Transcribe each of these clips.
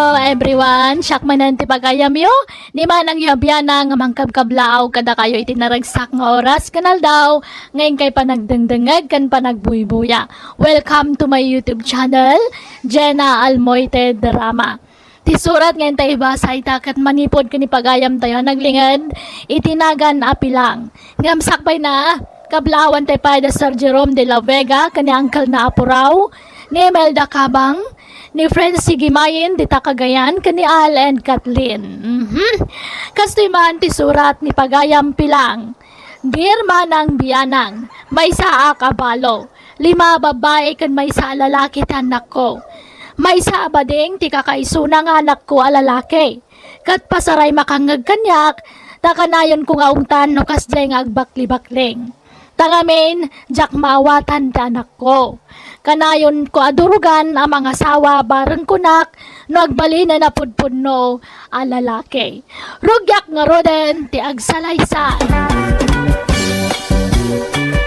Hello everyone, siyak manan ti pagayam yo. Ni manang yabyan nga mangkabkablaaw kada kayo itinaragsak nga oras kanal daw. Ngayon kay panagdengdengeg kan panagbuybuya. Welcome to my YouTube channel, Jenna Almoite Drama. Ti surat ngayon tayo basa itakat manipod kani pagayam tayo naglingad itinagan apilang. Ngamsakbay na kablawan tayo pa da Sir Jerome de la Vega kani angkal na apuraw ni Imelda Cabang ni Francie Gimayin, di Cagayan, kani Al and Kathleen. Kastoy man ti surat ni Pagayam Pilang. Dear manang biyanang, may saa kabalo. 5 babae kan may sa lalaki tanak ko. May sa abading ti kakaisuna nga anak ko alalaki. Kat pasaray makangag kanyak, takanayon ko nga ungtan no kasjay nga agbakli-bakling. Tangamin, jak mawatan danak ko. Kanayon ko adurugan ang mga asawa bareng kunak no agbalina na pudpudno a lalaki. Rugyak nga roden ti agsalaysan.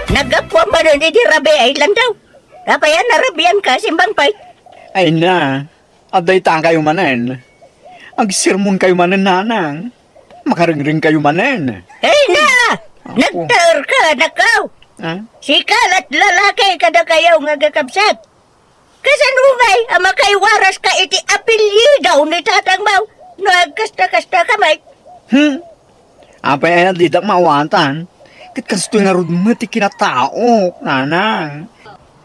Nagapwa ba na di Rabi Island daw? Kapayan na Rabian ka, simbang pay. Ay na, aday ta kayo manen. Agsermon kayo manen nanang. Makaringring kayo manen. Hey na! Nagtaur ka, nakaw! Ha? Sikal at lalaki kada kayaw nga gakabsat. Kasanungay, ama kay waras ka iti apelyidaw ni tatang mau. Nagkasta-kasta kamay. Apa yan di tak mawatan. Kat kasto nga rod mo ti kinatao, nanang.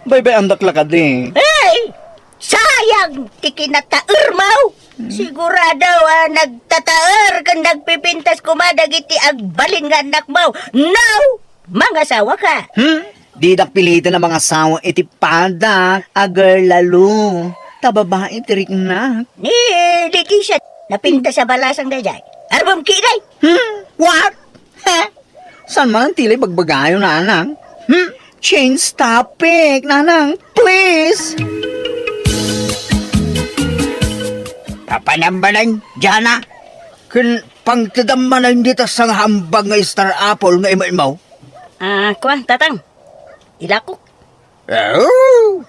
Bay-bay andak lakad eh. Hey! Sayang! Ti kinataur mau. Sigurado nagtataur kang nagpipintas kumadag iti agbalin nga anak mau. Now! Mga sawa ka. Di dak pilitan ng mga asawa iti padak, agar lalo. Tababae tirik na. Ni Leticia, napinta sa balasang dayay. Arbam kinay. What? Ha? Saan man ang tili bagbagayo, nanang? Change topic, nanang. Please. Papanambalan, Jana. Kun pangtadamanan dito sa hambag nga star apple nga imay mo. Kuan, tatang. Ilako. Oh!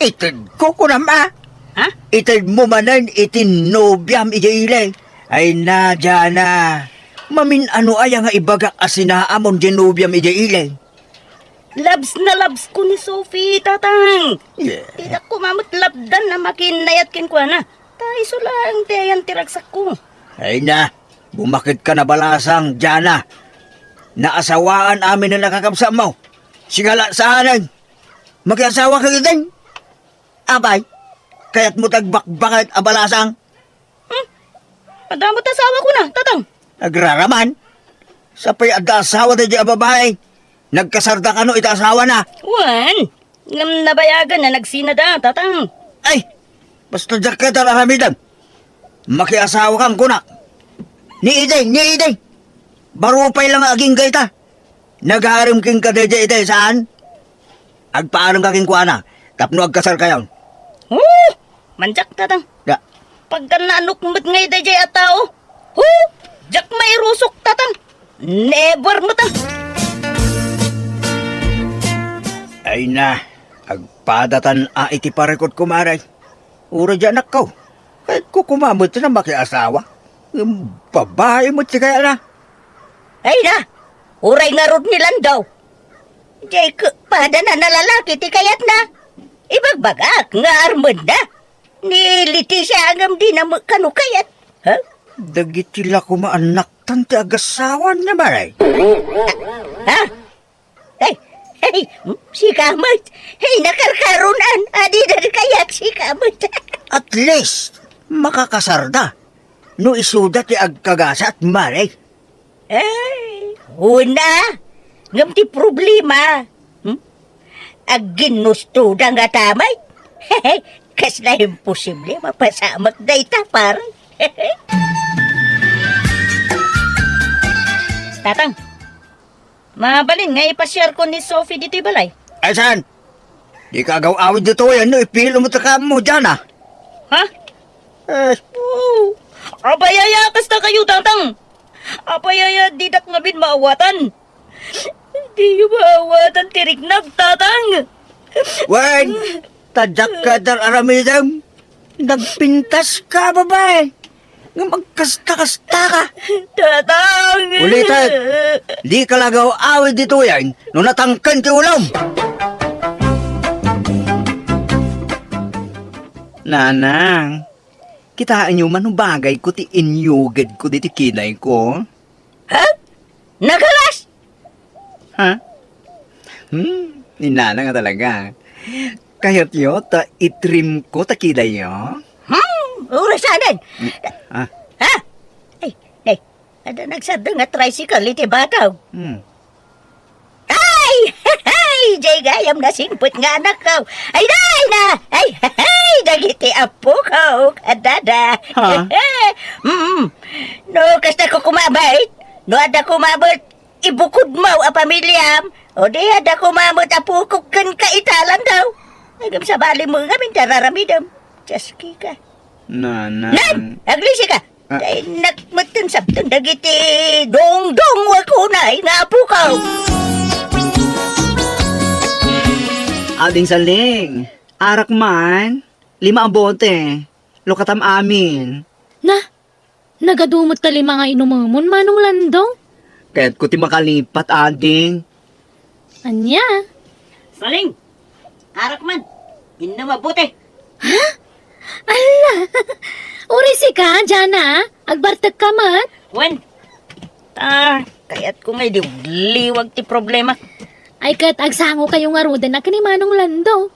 Itid ko ma. Ha? Itid mo manan itinobyam ijailay. Ay na, Jana. Mamin ano ay nga ibagak asinaamon dinobyam ijailay. Labs na labs ko ni Sophie, tatang. Yeah. Tidak ko mamut labdan na makinayat kin ko na. Tayo sulang tiyan tiragsak ko. Ay na, bumakit ka na balasang, Jana. Naasawaan amin na nakakapsa mo. Sigala saanan. Mag-asawa ka din. Abay, kaya't mo tagbakbakit abalasang. Madamot asawa ko na, tatang. Nagraraman. Sa pay asawa na di babae. Nagkasarda ka no itasawa na. Wan, ngam nabayagan na nagsinada, tatang. Ay, basta dyan ka tararamidan. Makiasawa kang kunak. Ni Iday. Barupay lang aging gaita. Nagharim king kadadya itay saan? Agpaalam ka king kuana. Tapno agkasar kayon. Manjak, tatang. Da. Pagka naanukmut ngay dayay at tao. Jak may rusok, tatang. Never mo tang. Ay na, agpadatan iti parekot kumaray. Ura dyan ako. Kahit ko kumamot na makiasawa. Babae mo si kaya na. Ay na, uray nga rod nilan daw. Jay, pada na nalalaki ti kayat na. Ibagbagak nga armad na. Ni Leticia angam di na kanukayat. Ha? Dagit sila kumaanak tanti agasawan na maray. Ha? Hey, si Kamot. Hey, nakarkarunan. Adi na kayat si Kamot. At least, makakasarda. No isuda ti agkagasa at maray. Ay, una. Ngam ti problema. Agginusto da nga tamay. Kas na imposible mapasamak da ita parang. Tatang, mabalin nga ipashare ko ni Sophie dito balay. Ay saan? Di ka agaw awid dito yan, no ipilo mo taka mo dyan ah. Ha? Abayaya kas na kayo, tatang. Abayaya didak nga bin maawatan. Di maawatan tirignag, tatang. Wen, tadyak ka dar aramidam. Nagpintas ka, babae. Nga magkasta-kasta ka. Tatang! Ulitin. Di ka lagaw awid dito yan. No natangkan ti ulam. Nanang, kitaan nyo manubagay ko ti inyugad ko di ti kinay ko. Ha? Nagalas? Ha? Ni Nanang nga talaga. Kaya't yo, ta itrim ko ta kilay yo. Urasanan! Ah, Ha? Ay, ada nagsada nga tricycle iti bataw. Ay! Hay! Jay gayam na singput nga anak ko. Ay, day na! Ay, hay! Dagiti apo ko. Kadada. Ha? No, kasta ko kumabait. No, ada kumabot. Ibukod mo a pamilyam. O di, ada kumabot apo ko kan kaitalan daw. Agam sa bali mo nga minararamidam. Jaski ka. Nan! Nanang. Aglisi ka! Ah. Dahil nakmatan sabtang dagiti dong-dong wakunay nga apo ko. Ading saling. Arak man. 5 ang bote. Lukatam amin. Na, nagadumot tali mga inumamon manong landong. Kaya't ko ti makalipat, ading. Anya? Saling! Arak man! Yun na mabuti! Ala! Urisi ka, Jana. Agbartag ka man. Wen! Kaya't ko ngay liwag ti problema. Ay kat agsango kayo nga ruda na kani Manong Lando.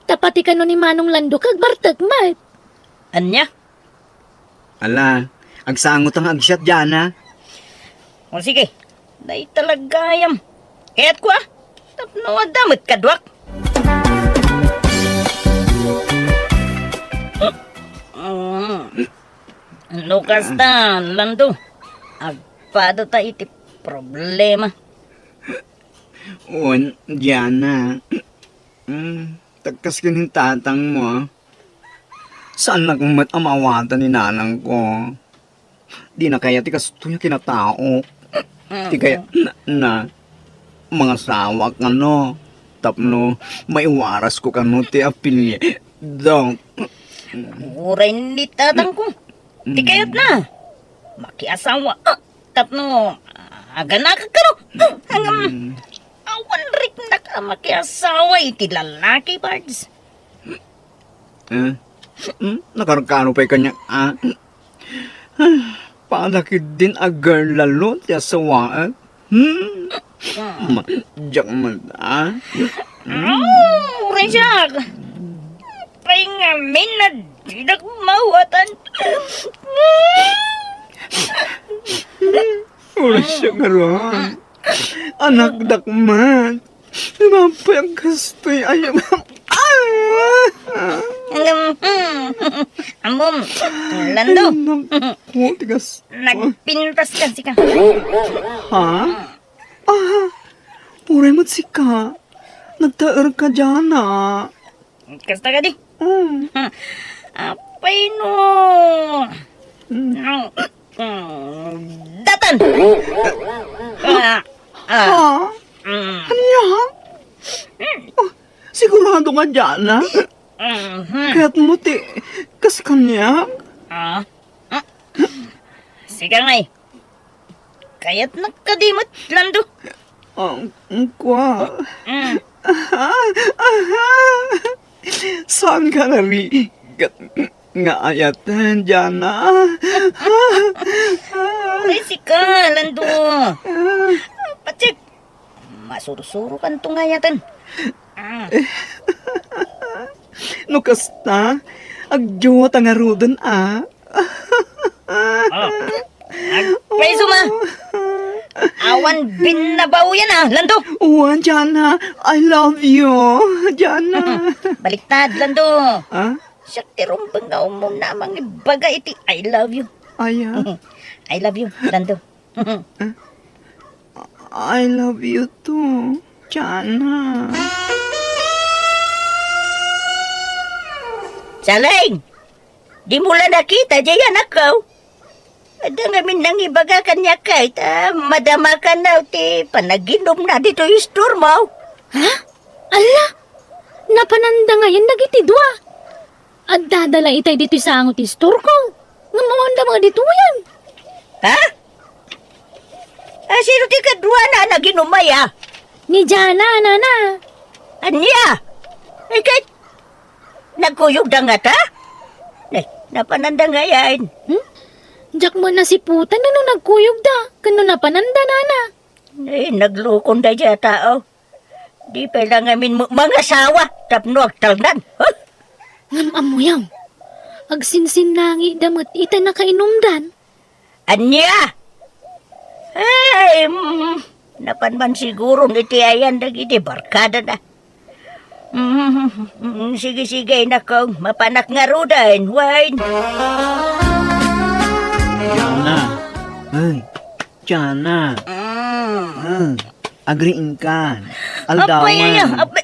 Tapati ka no ni Manong Lando kagbartag mat. Anya? Ala, agsangot ang agsyat dyan, ha? O sige, dahi talagayam. Kaya't ko tapno adamot kadwak. Ano kasta, Lando? Agpado ta iti problema. On, dyan, ha? Tagkas kanin tatang mo, ha? Saan nagmat amawatan ni nanang ko? Di na kaya ti kasto yung kinatao. Di kaya na mga sawak ano. Tapno, maiwaras ko kano ti apilye. Dong. Uray ni tatang ko. Di kayat na. Makiasawa. Tapno, agana ka karo. Hanggang awan rik na ka makiasawa iti lalaki, Bards. Nakarkano pa'y kanya, Palakid din agar lalo ti asawaan. Madyak man, Uray siya. Pahingamin na dinak mawatan. Ura siya karoon. Anak dakman. Lumapay ang kastoy ayam. Amom, Lando, Naku, tigas. nagpintas kasi ka. Ha? Uray mo't sika. Nagtaer ka dyan, ha? Kasta ka di. Apay no. Datan! Ha? Ano yan? Sigurado ka dyan, ha? Kaya't mo ti, kas kanya? Sige ngay. Kaya't nakadimot, Lando. Ang kwa. Saan ka narigat nga ayatan dyan, ha? Resi ka, Lando. Patsik. Masuro-suro kan tungayatan. No kasta, agjo tangarudan, Agpay suma. Awan binabaw yan, Lando. Uwan, Jana, I love you, Jana. Baliktad, Lando. Ha? Siya tirumpang nga mo namang ibaga iti I love you. Aya, I love you, Lando. I love you too, Jana. Saling! Di mo lang nakita, di anak ko. Ada ngamin nang ibaga kanya kahit madama ka na ti panaginom na dito yung store mo. Ha? Ala! Napananda ngayon nagitidwa. At dadala itay dito sa angot istor ko. Nga mamanda mga dito yan. Ha? Sino ti kadwa na naginumay ah? Ni Jana, nana. Anya? Ay kahit nagkuyog da nga ta? Ay, napananda nga yan. Jak mo na si putan na nung nagkuyog da. Kano na pananda, nana. Ay, naglukon da dya tao. Di pa lang amin mga sawa. Tapno agtalnan. Huh? Ngam amoyaw. Agsinsin langi damot ita nakainumdan. Anya? Ay, napanman siguro ngiti ayan dagiti barkada na. Sige, nakaw. Mapanak nga rudan. Wine. Jana. Ay, Jana. Agriin ka. Apay niya. Aldawan. Apay.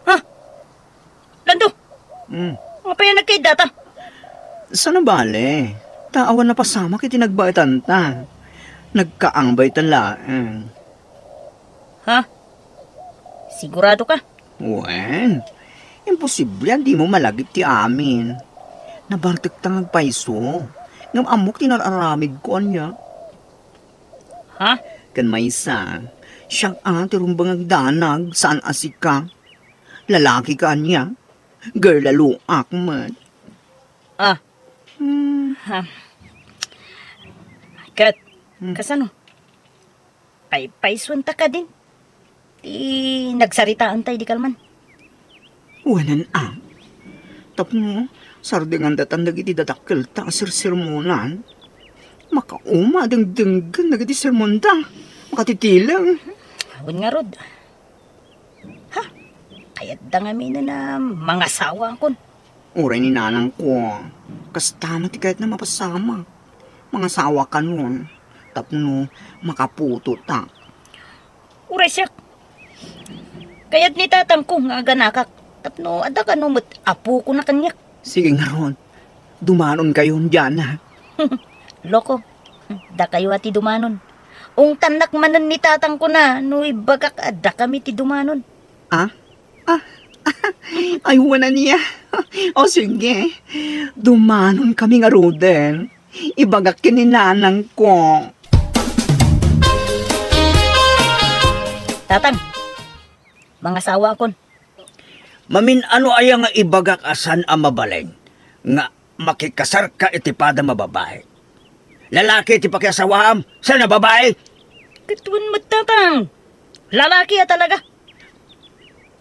Ha? Lando. Mm. Apay na kay data. Sana bale? Taawan na pasama kiti nagbaitan ta. Nagkaangbay tala. Ha? Sigurado ka? Wen, imposible yan, di mo malagip ti amin. Nabartik tang agpaiso. Ngam amok tinararamig ko niya. Ha? Kan may isa, siyang tirumbang agdanag saan asika. Lalaki ka niya. Girl, laluak man. Ah. Ha. Kat, kasano? Paiswanta ka din. Di nagsaritaan tayo di kalman. Wanan Tapno, sardingan datandag iti dadakkel ta sir-sirmonan. Makauma denggan nagiti sermon ta. Makatitilang. Hawin nga rod. Ha? Kaya't da nga na mga sawa kon. Uray ni nanang ko. Kastama ti kahit na mapasama. Mga sawa ka nun. Tapno, makaputo ta. Uray siya. Kaya't ni tatang ko nga ganakak. Tapno, ada ka no, apo ko na kanyak. Sige nga ron. Dumanon kayo dyan ha. Loko, da kayo ati dumanon. Ung tanak manan ni tatang ko na, no ibagak ada kami ti dumanon. Ay, wala niya. O sige. Dumanon kami nga roden. Ibagak kininanang ko. Tatang, mga sawa kon. Mamin ano ay nga ibagak asan ang mabaleng nga makikasar ka itipada mababae. Lalaki iti pakiasawam sa na babae. Katuan mo tatang. Lalaki ya talaga.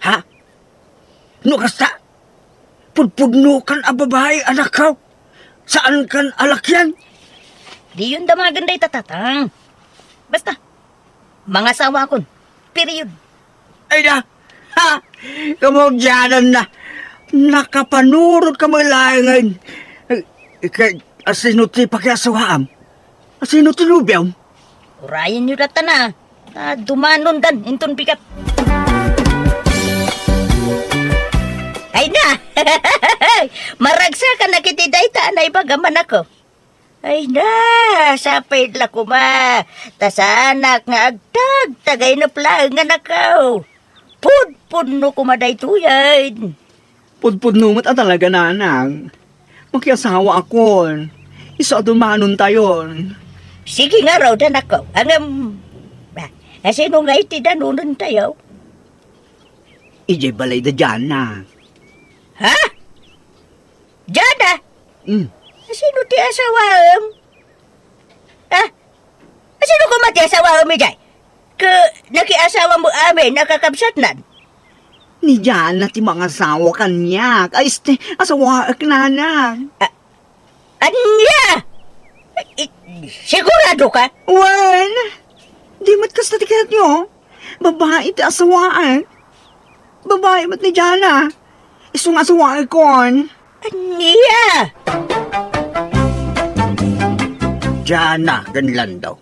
Ha? No kasta? Pudpudno kan ang babae anak ka? Saan kan alakyan? Di yun damaganday tatatang. Basta, mga sawa kon. Period. Ay na! Ha! Kamagyanan na! Nakapanurot ka malayangan! Ikay, asino ti pakiasawam? Asino ti lubiyaw? Urayan nyo data na. Dumanon dan, inton pikat. Ay na! Maragsa ka na kitiday ta na ibagaman ako. Ay na, sapay la ko ma. Tasanak nga agtag, tagay na plang nga nakaw. Pud no kumaday tuyan. Pudpudno mat talaga nanang. Makiasawa ako. Isa dumanon tayo. Sige nga raw dan ako. Sino nga iti danunan tayo? Ije balay da dyan na. Ha? Jana? Sino ti asawam? Ha? Sino ko mati asawam mi jay? Nakiasawa mo amin, nakakabsat nan. Ni dyan na ti mga asawa kanyak. Ay, asawa ak nanang. Anya? Sigurado ka? Wan! Di mat kasta tiket nyo. Babae ti asawaan. Babae mat ni Jana. Isong asawaan kon. Anya? Jana, ganlan daw.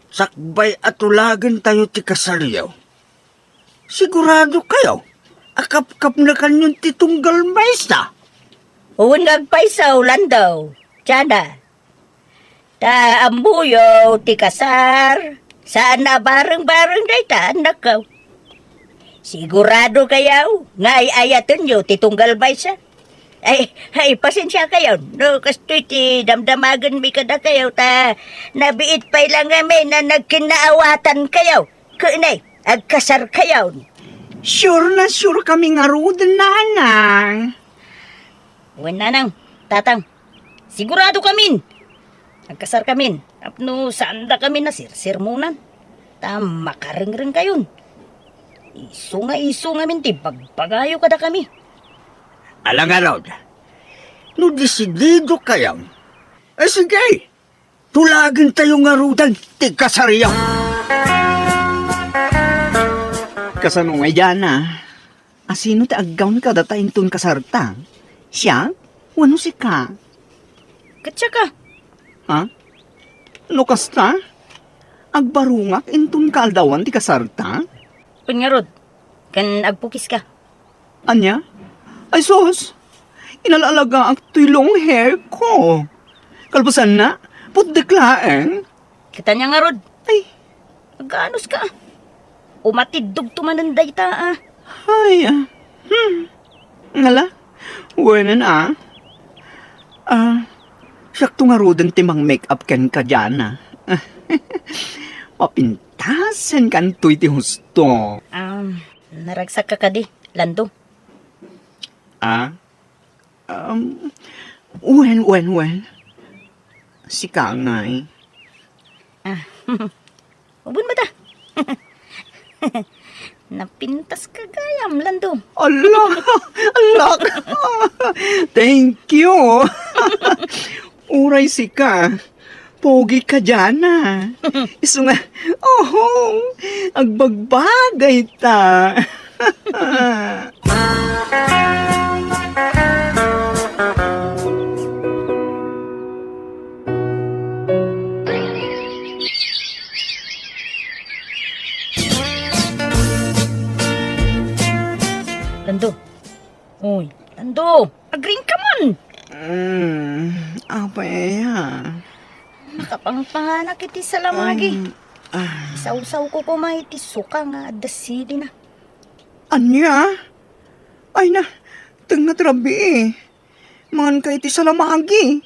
Sakbay at ulagan tayo ti kasaliyaw. Sigurado kayo. Akap-kap na kanyang titunggal maysa. Unag paisaw landaw. Jana. Ta ambuyo ti kasar. Saan na bareng-bareng day ta anak ko. Sigurado kayaw, nga ayaton nyo, titunggal bay siya. Ay, pasensya kayo. No, kastoy ti damdamagan mi kada kayo, ta nabiit pa'y lang kami na nagkinaawatan kayo. Kunay, agkasar kayo. Sure na sure kami nga rood, nanang. Nanang, tatang, sigurado kamin. Agkasar kamin. Apno, saan da kami na sirmunan? Ta makaring-ring kayon. Iso nga min, ti pagpagayo kada kami. Alang nga Rod, no desidido kayo. Sige, tulagin tayo nga Rodan, ti kasariyaw. Kasano nga dyan asino ti aggaw ni kadatayin ton kasarta? Siya? Wano si ka? Katsa ka. Ha? No kasta? Agbarungak inton kaaldawan ti kasarta? Punyarod, kan agpukis ka. Anya? Ay sos, inalalaga ang tuy long hair ko. Kalpasan na, putdeklaeng. Kita niya nga, Rod. Ay, Magkaanos ka? Umatidog tumananday ta, ah. ay, ngala, wanan sakto nga rodan timang make-up ken ka dyan, Mapintasan kan tuy ti husto. Naragsak ka kadi, Lando. When. Si Kangay. Ubun ba ta? Napintas ka gayam, Lando. Allah. Thank you. Uray si ka. Pogi ka dyan, Iso nga, agbagbagay ta. Lando. Uy, Lando. Agring ka man. Apa ya? Nakapangpanganak iti sa lamagi. Sausaw ko kumay iti suka nga dasili na. Anya? Ay na, tanga trabi Mangan ka iti salamagi.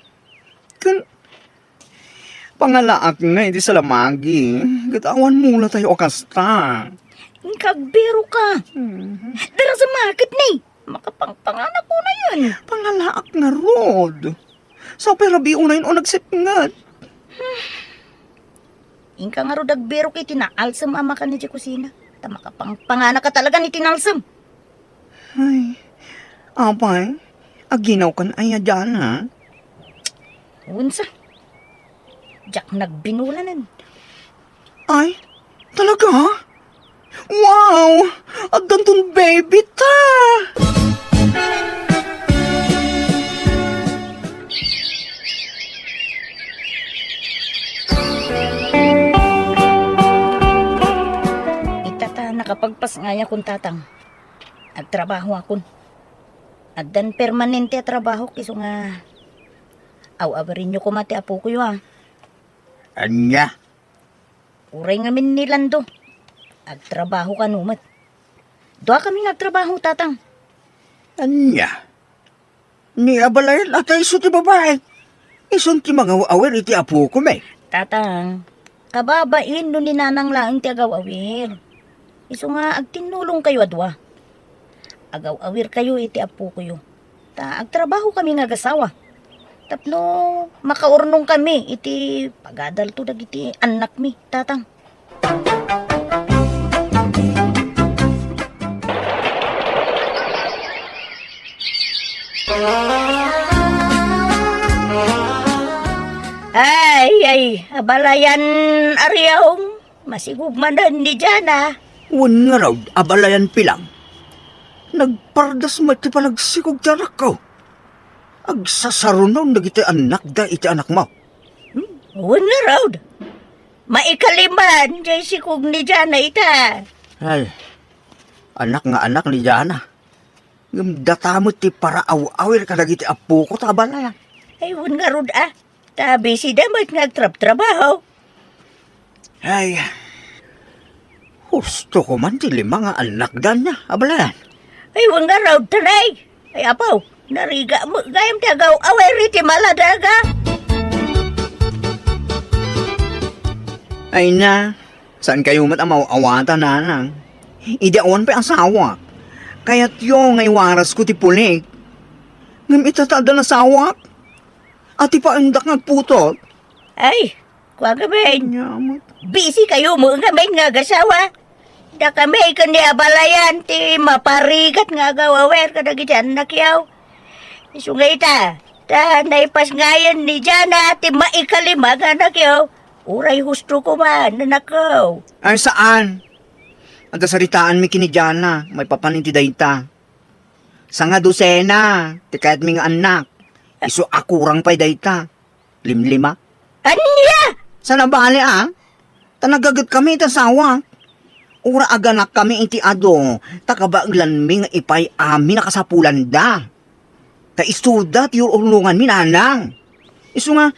Pangalaak na iti salamagi. Gatawan mula tayo okasta. Kagbiro ka. Dara sa market ni. Makapangpanganak ko na yun. Pangalaak nga rod. Sa perabi una yun o nagsipngat. Inka nga ro dagbiro kay tinaalsam ama ka ni di kusina. Ta makapangpanganak ka talaga ni tinalsam. Ay, apay, aginaw kan aya dyan, Unsa? Jak nagbinulanan. Ay, talaga? Wow! Agantong baby ta! Itata nakapagpas nga niya kung tatang. Agtrabaho akon. Addan permanente a trabaho kiso nga aw-abarin nyo kumati apo ko yun. Anya, Uray nga min ni Lando. Agtrabaho ka numat. Doa kami nagtrabaho, tatang. anya. Ni abalay atay so ti babae. Ison ti mga awir iti apo ko may. Tatang, kababain no ni nanang laing ti agaw-awir. Iso nga agtinulong kayo adwa. Agaw-awir kayo iti apo ko yo. Ta agtrabaho kami nga gasawa. Tapno makaurnong kami iti pagadal to dagiti anak mi, tatang. Ay, abalayan ariyaw. Masigugmanan ni Jana. Wan nga raw, abalayan pilang. Nagpardas mo iti panagsikog tiyanak ko. Agsasarunaw nagiti anak da iti anak mo. Uwan nga raw. Maikaliman, jay sikog ni Jana ita. Ay, anak nga anak ni Jana. Ngumdatamot ti para awir ka nagiti apo ko ta abalayan. Ay, uwan nga raw tabi si damat nagtrabaho. Ay, Gusto ko man dili mga anak dan niya, abalayan. Ay, wang nga raw tanay. Ay, apaw, nariga mo, gayam tagaw, away riti maladaga. Ay na, saan kayo matamaw-awatan nanang? Ideawan pa asawa. Kaya't yung ngay waras ko ti pulik. Ngam itatada na sawak. At ipaandak nagputot. Ay, kwa gabain. Nyamot. Busy kayo mo nga may nga gasawa. Da kami ka ni abalayan ti maparigat nga gawawer ka na gityan nakyaw. Isungay ta, naipas ngayon ni Jana ti maikalima nga nakyaw. Uray husto ko man, nanakaw. Ay saan? Ang saritaan mi kinijana, may papaninti dayta. Sa nga dosena, ti kahit mi nga anak. Iso akurang pa'y dayta. Limlima. Anya! Sa nabali Tanagagat kami tasawa. Ura aganak kami iti ado. Takabaglan mi nga ipay amin nakasapulan da. Ta isudat yung ulungan mi nanang. Iso nga,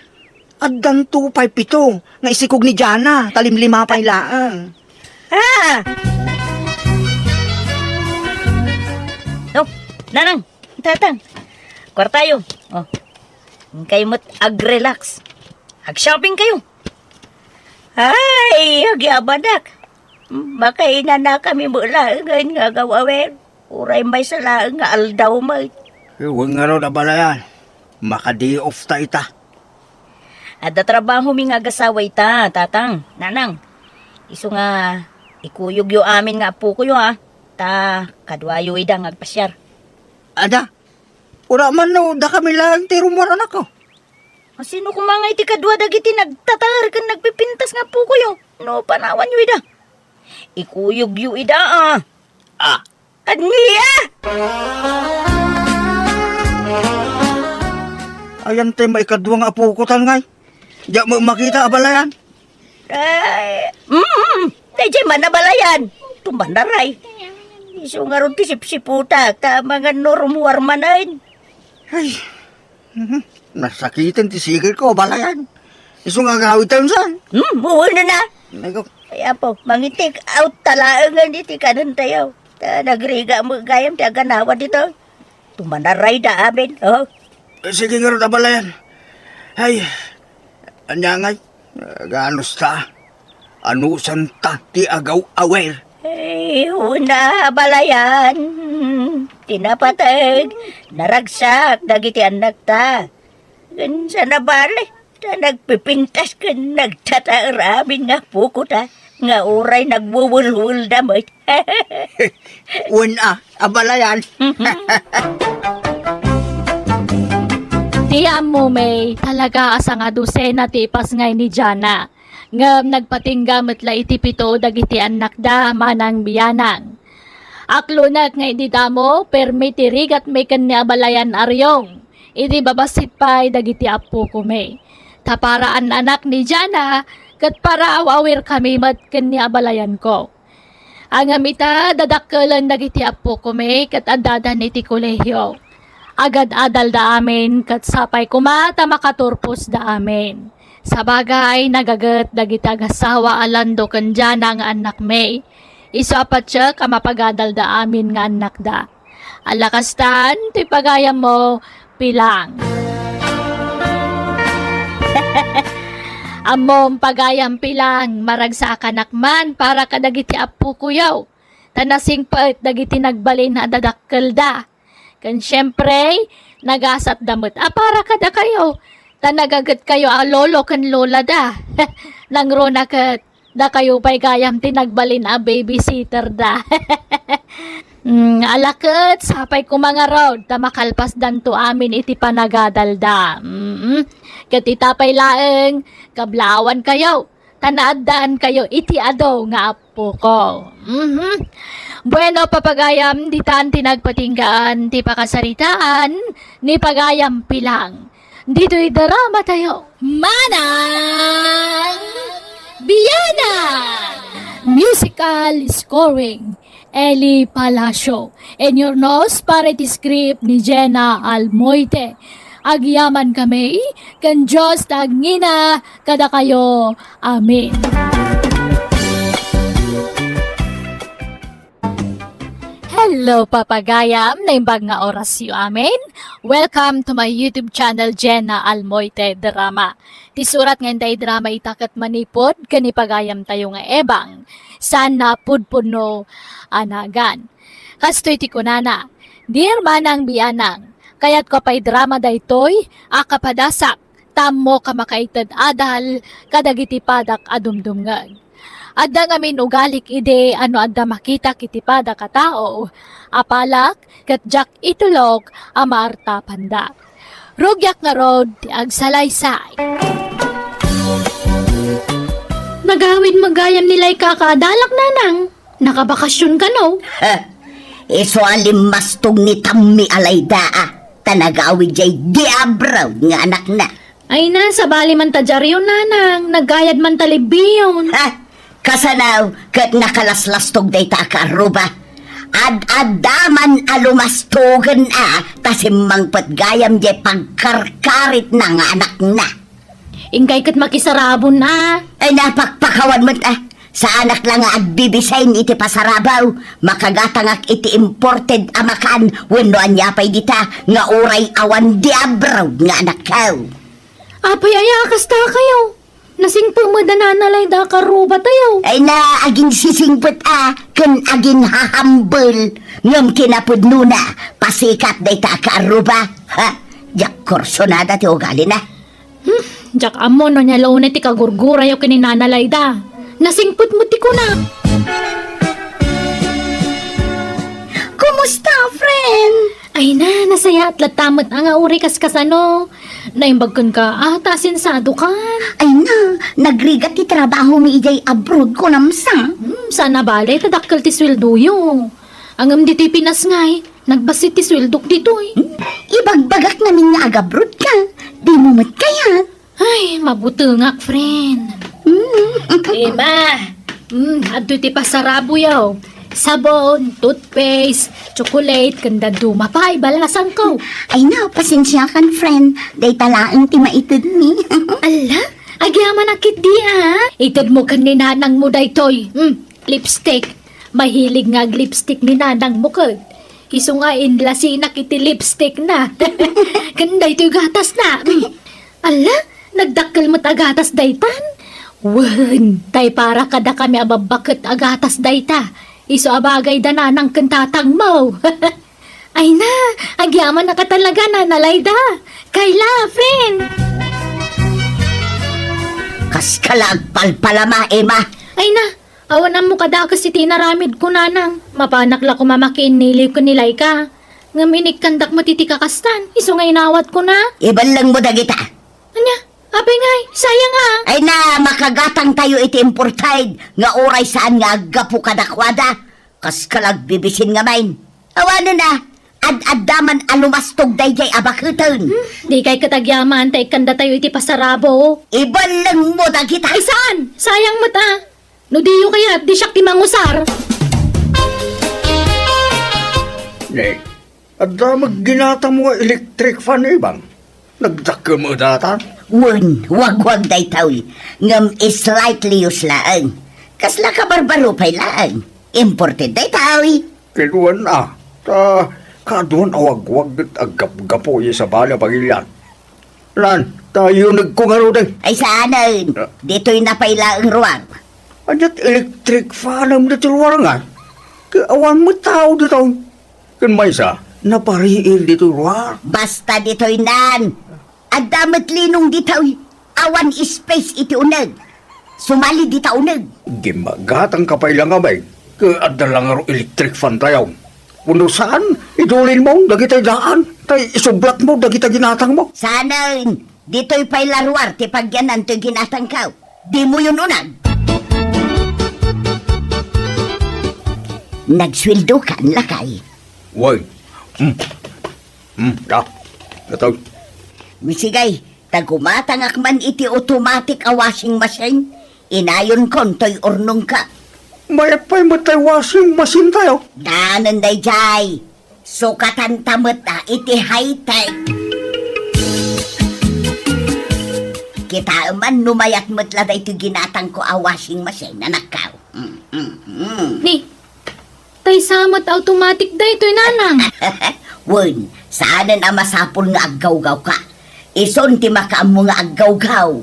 addan 257 nga isikog ni Jana, talimlima pa'y laang. Ha! Oh, nanang, tatang. Kwartayo. Oh. Kayo mo't ag-relax. Ag-shopping kayo. Ay, agyabadak. Baka ina na kami mula ngayon nga gawawer. Uray may sala nga aldaw may. Huwag nga raw abalayan. Maka-day off ta ita. Ada trabaho mi nga gasaway ta, tatang, nanang. Iso nga, ikuyog yo amin nga po ko yo ha. Ta, kadwayo idang agpasyar. Ada, ura man no, da kami lang ti rumuran ako. Sino kumangay ti kadwa dagiti nagtatar kan nagpipintas nga po ko yo. No, panawan yo ida. Ikuyog yo ida ah. Ah, Anya! ayan tayo maikadwa nga apo ko tangay. Diya mo makita abalayan. Ay, Dajay manabalayan. Tumbandaray. Iso nga ron ti sipsiputa. Ta mga normuar manayin. Ay, nasakitan ti sigil ko abalayan. Iso nga gawin tayo saan. Buwan na na. Ay ko, Kaya po, mangitik out talaangan diti kanan tayo. Ta nagriga mo gayam ti aganawa dito. Tumbandaray da amin. Oh. sige nga rin abalayan. Ay, anyangay, ganos ta. Anusan ta ti agaw awer. Ay, una balayan. Tinapatag. Naragsak. Dagiti anak ta. Gan sa nabali. Ta nagpipintas ka nagtataramin nga puko ta. Nga oray nagwuwulwul damay. Una, abalayan. Tiyam mo may talaga asa nga dosena ti ipas ngay ni Jana. Ngam nagpatinggam at iti pito dagiti anak da manang biyanang. Aklunak nga iti damo permiti rigat may kanya balayan aryong. Iti babasit pa'y dagiti apo ko may. Taparaan anak ni Jana kat para awawir kami mat kanya balayan ko. Ang amita dadakkelan dagiti apo ko may kat adadan iti kolehyo. Agad adal da amin kat sapay kumata makaturpos da amin. Sa bagay, nagagat dagiti agasawa alando kan dyan ang anak may. Iso apat siya kamapagadal da amin nga anak da. Alakastan, ti pagayam mo, pilang. Amom pagayam pilang, maragsa kanak man para kadagiti apu kuyaw. Tanasing paet dagiti nagbalin na dadakkel da. Kan syempre, nagasat damot. Para kada kayo. Tanagagat kayo lolo kan lola da. Nangro na kat. Da kayo pa'y gayam tinagbalin babysitter da. Alakat, sapay ko mga road. Tamakalpas danto amin iti panagadal da. Katitapay laeng, kablawan kayo. Tanaadaan kayo iti ado nga apo ko. Bueno, papagayam, di taan tinagpatinggaan, di pakasaritaan, ni pagayam pilang. Dito'y darama tayo. Manang Biyana! Musical scoring, Eli Palacio. And your nose, parity script ni Jenna Almoite. Agyaman kami, kan Diyos tagngina, kada kayo. Amen. Hello, papagayam na imbag nga oras yu amin. Welcome to my YouTube channel, Jenna Almoite Drama. Ti surat nga day drama itakat manipod, kanipagayam tayo nga ebang. Sana pudpuno anagan. Kastoy ti kunana, dear manang bianang, kayat ko pa'y drama daytoy, akapadasak, tamo kamakaitad adal, kadagiti padak adumdumngag. Adda ngamin ugalik ide ano adda makita kitipada ka tao. Apalak kat jak itulog amarta panda. Rugyak nga rod ti agsalaysay. Nagawid magayam nila'y kakadalak nanang. Nakabakasyon ka no? Iso alim mastong ni Tammi Alayda tanagawid jay diabraw nga anak na. Ay na, sa bali man tadyaryo nanang. Nagayad man talibiyon. Kasanaw, kat nakalaslas-tog day ta karuba. Ad-adaman alumastogan tasimang patgayam jay pagkarkarit na nga anak na. Ingkay kat makisarabon na. Ay napakpakawan mo sa anak lang nga agbibisayin iti pasarabaw, makagatangak iti imported amakan, wenno anyapay dita, nga uray awan diabraw nga anak kaw. Apay ayakas ta kayo. Nasing pumadananalay da karuba tayo. Ay na aging sisingpet kan aging hahambol, ngam kinapod nuna, pasikat day ta karuba. Jak korsonada ti ugali na. Jak amo no niya launa ti kagurgura yung kininanalay da. Nasingput mo ti ko na. Kumusta, friend? Ay na, nasaya at latamot ang auri kaskasano. Naimbagkan ka, tasinsado kan. Ay na, nagrigat ti trabaho mi ijay abroad ko namsa. Sana balay, tadakkel ti sweldo yo. Angam dito'y Pinas ngay, nagbasit ti sweldok dito'y. Ibagbagak namin nga agabroad ka. Di mo mat kaya. Ay, mabutungak, friend. Diba? Adoy ti pasarabo yaw. Sabon, toothpaste, chocolate, kanda duma pa, ibalasan ko. Ay na, pasensya kan, friend. Day talaang ti maitid mi. Ala, agyaman akit di Itad mo kan ni nanang mo daytoy. Lipstick. Mahilig nga lipstick ni nanang mo kad. Iso nga inlasinak iti lipstick na. Kanda ito'y gatas na. Ala, nagdakkel mo't agatas daytan. Wan, tay para kada kami ababaket agatas dayta. Iso abagay da nanang kentatang mo. Ay na, agyaman na ka talaga nanalay da. Kayla, friend. Kas kalagpalpalama, Emma. Ay na, awanan mo kada kasi tinaramid ko nanang. Mapanak la ko mamakin nilip ko nilay ka. Ngaminig kandak matitikakastan. Iso nga inawat ko na. Iban lang mo dagita. Anya, apay ngay, sayang Ay na, makagatang tayo iti importide. Nga oray saan nga agapu kadakwada. Kas kalagbibisin nga main. Awano na, ad-addaman alumastog dayjay abakuton. Di kay katagyaman, tay kanda tayo iti pasarabo. Iban lang mo dagita. Ay saan? Sayang mo ta. No diyo kaya, di siyak ti mangusar. Nek, adda magginata mo nga electric fan ibang. Nagdakka mo data. Wag daytaw. Ngam slightly uslaan. Kasla ka barbaro pay laang. Imported daytaw. Kinuan ta kaduan awag-wag at agap-gapo sa bala pagilian. Lan, tayo nagkungaro day. Ay saanan. Dito'y napailaang ruwag. Anyat electric fan ang natulwara nga. Awan mo tao dito. Kan may sa, napariil dito ruwar. Basta dito'y nan. Adamat linong dito'y. Awan space iti unag. Sumali dita unag. Gimagatang kapay lang kamay. Kaadda lang aro electric fan tayo. Kuno saan? Idulin mo, dagitay daan. Tay isublat mo, dagitay ginatang mo. Saanan. Dito'y pailaruar ti pagyanan to'y ginatang kaw. Di mo yun unag. Nagsweldo ka ang lakay. Woy. Da. Ito. Misigay, tagumatangak man iti automatic a washing machine. Inayon kon to'y urnong ka. Mayapay matay washing machine tayo. Danan day jay. Sukatan tamot iti high-tech. Kita man numayat mo't laday iti ginatang ko a washing machine na nakaw. Ni, Tay samot automatic da ito'y nanang. Wen, saanan ang masapol nga aggaw-gaw ka. Ison ti makaam mo nga aggaw-gaw.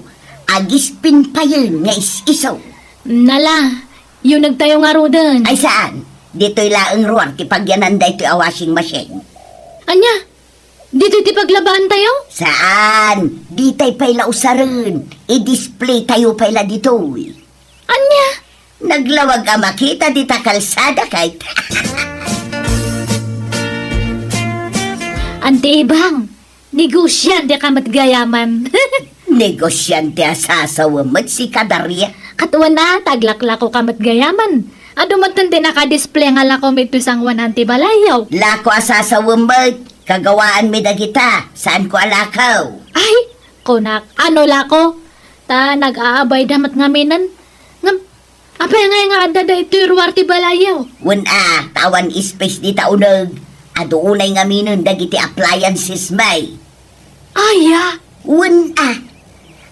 Agispin pa yun nga is-isaw. Nala, yung nagtayo nga rodan. Ay saan? Dito'y laang ruwar ti pagyanan da ito'y a washing machine. Anya, dito ti paglabaan tayo? Saan? Di tayo pala usarin. I-display tayo pala dito'y. Anya? Naglawag ang makita di ta kalsada kahit. Ante ibang, negosyante ka matgayaman. Negosyante asasawa mat si Kadarya. Katuan na, taglaklako ka matgayaman. Ado matandi naka-display nga lako may tusang 100 balayaw. Lako asasawa mat. Kagawaan mi dagita. Saan ko alakaw? Ay, kunak, ano lako? Ta, nag-aabay damat ngaminan. Ngam, apay nga adada ito'y ruwarti balayaw. Wen tawan space di taunag. Adoonay nga minon dagiti appliances may. Aya, Wen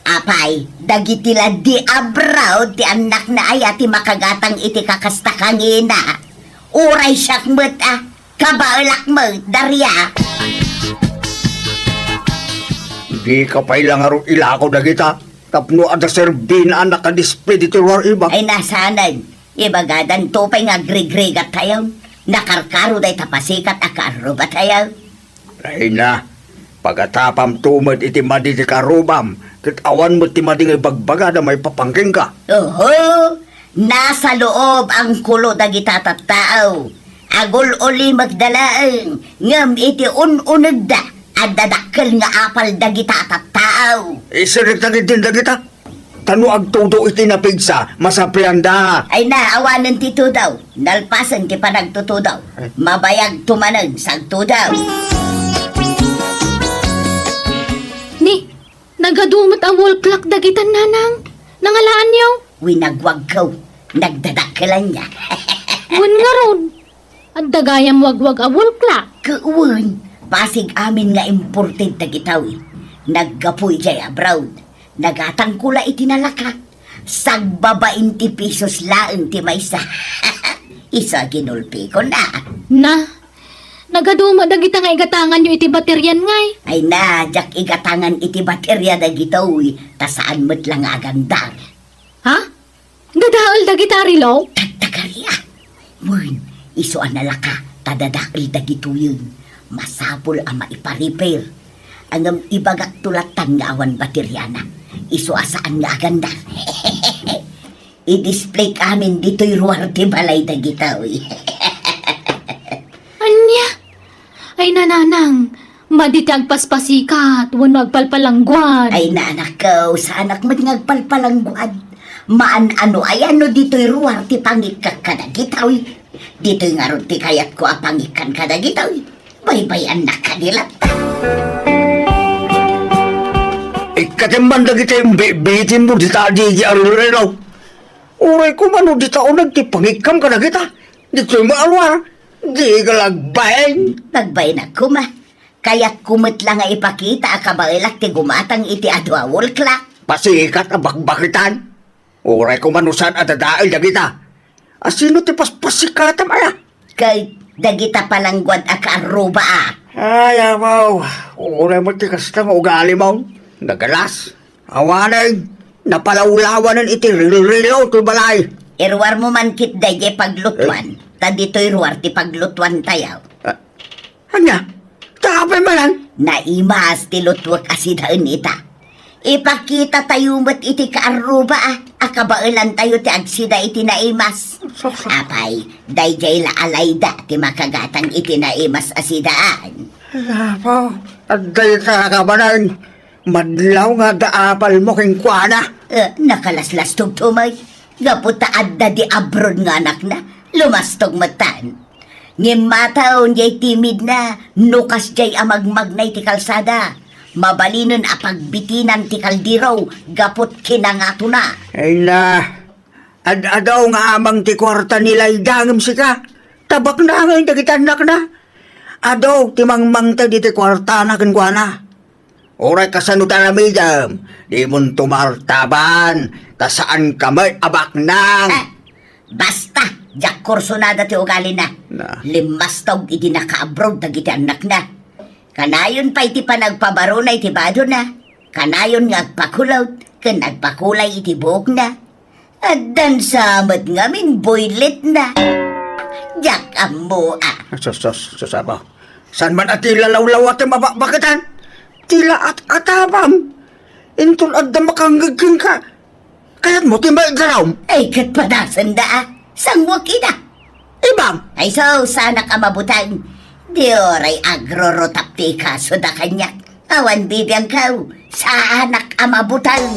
apay, dagiti la di abroad ti anak na ay ati makagatang iti kakastakangina. Uray siyak met kabaalak met, Darya. Di ka pa ilang araw ilako na kita. Tapno ada serbin ang nakadisplay dito war iba. Ay nasanan, ibagadan to pa'y nga grigrigat tayo. Nakarkaro day tapasikat akaro ba tayo? Ay na, pagkatapam tumad iti madi ti karubam, kitawan mo ti madi nga ibagbaga na may papangking ka. Oho, nasa loob ang kulo dagita tattao. Agol uli magdalaang, ngam iti ununag da, at dadakkel nga apal dagita tattao. Isirik na gitinda kita. Tano agtudo iti napigsa, masaprian da. Ay naawanan ti daw, nalpasan ti panagtuto daw. Mabayag tumanag sagto daw. ni, nagadumot ang wall clock dagitan nanang. Nangalaan niyo? Winagwag ko, nagdadakkelan niya. Wan nga ron. Ang dagayam wagwag a wall clock. Kuwan, pasig amin nga imported dagitawi. Naggapoy jay abroad. Nagatangkula itinalaka. Sagbaba 20 pesos laang ti maysa. Isa ginulpi ko na. Na, nagadumot dagita nga igatangan niyo iti bateryan ngay. Ay na, jak igatangan iti baterya dagitawi. Tasaan mo't lang agandar. Ha? Gadaol dagita rilo? Tagtagarya. Wen, iso analaka. Tadadakil dagituyon. Masapol ang maipa-repair. Ang ibagak tulatan nga awan bateryana. Iso asaan nga agandar. I-display kami dito'y ruwarte balay dagitawi. Anya? Ay nananang, maditag paspasikat, wan magpalpalangguan. Ay naanak ko, sa anak mo ngagpalpalangguad. Maan ano ay ano dito'y ruwarte pangikak kadagitawi. Dito'y nga ron ti kayat ko apangikan kadagitawi. Baybayan na kanila. Ikatimban na kita yung bitin mo di tadi di arurelaw. Uray ko mano di tao nagtipangikam ka na kita. Di ko'y maalwar. Di ka lagbayin. Nagbay na kuma. Kaya't kumot lang nga ipakita akabailak ti gumatang iti adwa wall clock. Pasikat ang bakbakitan. Uray ko manusan at dadail na kita. Asino ti paspasikat maya? Kay dagita palangguad akaruba Ay, amaw. Uray mo ti kasta nga ugali mo. Nagalas. Awanan. Napalawlawanan iti rilo to balay. Irwar mo man kit daye paglutuan. Ta dito'y ruwar ti paglutuan tayaw. Anya? Tapay malan. Naimas ti lutwak asidaan ita. Ipakita tayo mo't iti kaaruba akabailan tayo ti agsida iti naimas. Apay, dayjay la alayda ti makagatang iti naimas asidaan. Apo, aday ka banan. Madlaw nga daapal mo king kuana. Nakalaslas tugtumay. Gaputa adda di abroad nga anak na. Lumastog matan. Ngimataon jay timid na. Nukas jay amagmagnay ti kalsada. Mabalinon apagbitinan ti kaldiraw. Gaput kinangato na. Ay na, adaw nga amang ti kwarta nila idangam sika. Tabak na ngayon dagitanak na. Adaw ti mangmang ta di ti kwarta na kuana. Oray kasanutan na midam, di mon tumartaban, tasaan kamay abak nang. Basta, Jak kurso na dati ugali na. Na. Limas taog iti naka-abroad dagiti anak na. Kanayon pa iti panagpabaro na iti bado na. Kanayon nga agpakulot, kan agpakulay iti buhok na. At dan samad ngamin boylet na. Jak amo Sus ako. San man at ilalawlaw at mabakatan? Tila at atabam. Intul at damakangagking ka. Kaya't mo timba igaraw. Ay katpadasan da sangwak ina. Ibang. Ay so sana ka mabutang. Di oray agrorotapti ka so da kanyak. Awan bibiyang kau sa anak amabutang.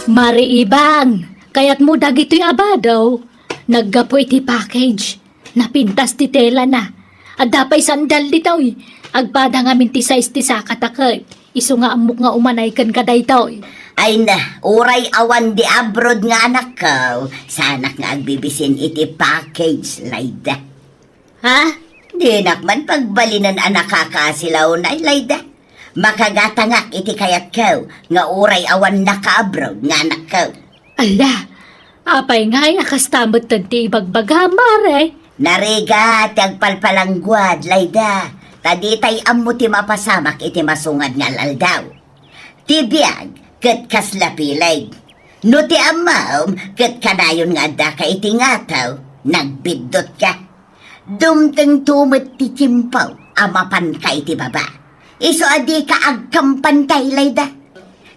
Mari ibang, kaya't mo dagito'y abadaw. Naggapo iti package. Napintas ti tela na. At dapay sandal dito'y. Agpada nga minti size ti sakatakay. Iso nga amok nga umanay kan kaday to'y. Ay na, uray awan di abroad nga anak ko. Sanak nga agbibisin iti package, Layda. Ha? Di nakman pagbalinan anak kakasilaw na, Layda. Makagatangak iti kayat ko, nga uray awan naka-abroad nga anak ko. Ala, apay nga'y akastamot tanti ibagbaga, mare. Nariga, tagpalpalangguad, Layda. Taditay ammo ti mapasamak iti masungad nga laldaw. Tibiyag, ket kaslapilag. No ti amam, ket kanayon nga da ka iti ngataw, nagbidot ka. Dumteng tumit ti timpaw, amapan ka iti baba. Iso adi ka agkampantay, Layda.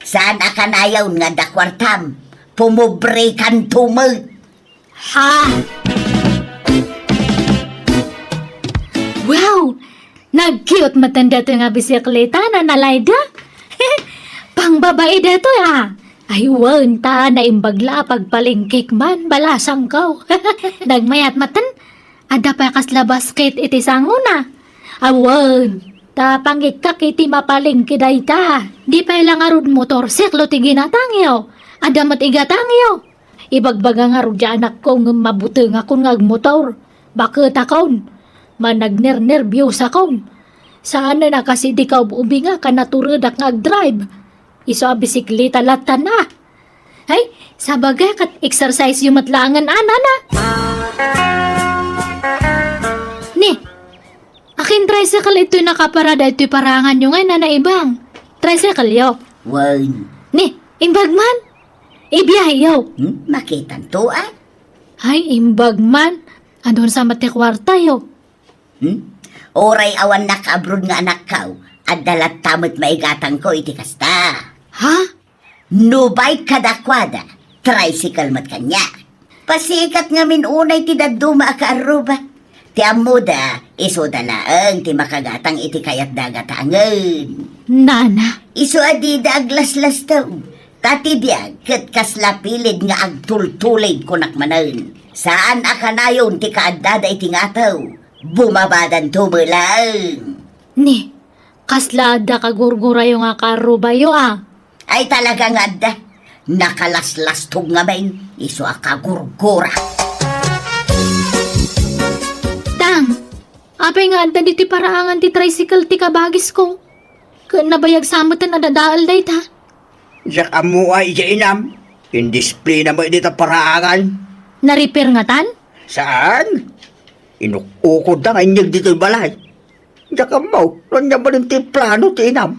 Sana kanayaw nga da kwartam, pumubre kan tumit. Ha? Wow! Nag-cute matanda to nga bisikleta na nalayda. Pang babae deto ya. Ay, wanta na imbagla pagpalingkik man, balasang ko. Nagmayat matan, ada pa kasla basket iti sanguna. Awan, tapangikak iti mapalingki dayta. Di pa ilang arud motorsiklo ti ginatangyo. Ada mat igatangyo. Ibagbaga nga arud anak ko ng mabuti nga kung ngagmotor. Bakit akon? Managner-nervyos akon. Saan na kasi di ka ubi nga ka naturudak ngag-drive. Iso a bisikleta latan na. Ay, sabagay kat exercise yung matlangan ana na. Ni, akin tricycle ito'y nakaparada ito'y parangan yung nga na ibang. Tricycle yo. Wan, Ni, imbag man. Ibiyahe yo. makitan to ah. Ay, imbag man. Andun sa matikwarta yo. Oray awan naka-abroad nga anak ko, at dalat tamot maigatang ko iti kasta. Ha? Nubay kadakwada, tricycle mat kanya. Pasikat nga minunay ti daduma ka aruba. Ti amuda, iso dalaang ti makagatang iti kayat dagatangan. Nana. Iso adida aglaslas daw. Tatibiyag, kat kaslapilid nga agtultulid kunakmanan. Saan akanayon ti kaadada iti ngataw? Bumabadan tumulang. Ni, kaslada ka gurgura yung akarubayo ah. Ay talaga nga da. Nakalaslas tong nga main. Iso akagurgura. Tang, apay nga anda di ti paraangan ti tricycle ti kabagis ko. Kung nabayag samutan na dadaal day ta. Yak amo ay inam. Indisplina mo dito paraangan. Na-repair nga tan? Saan? Inukukod na ngayong dito balay. Yak amo, ranya ba rin ti plano ti inam?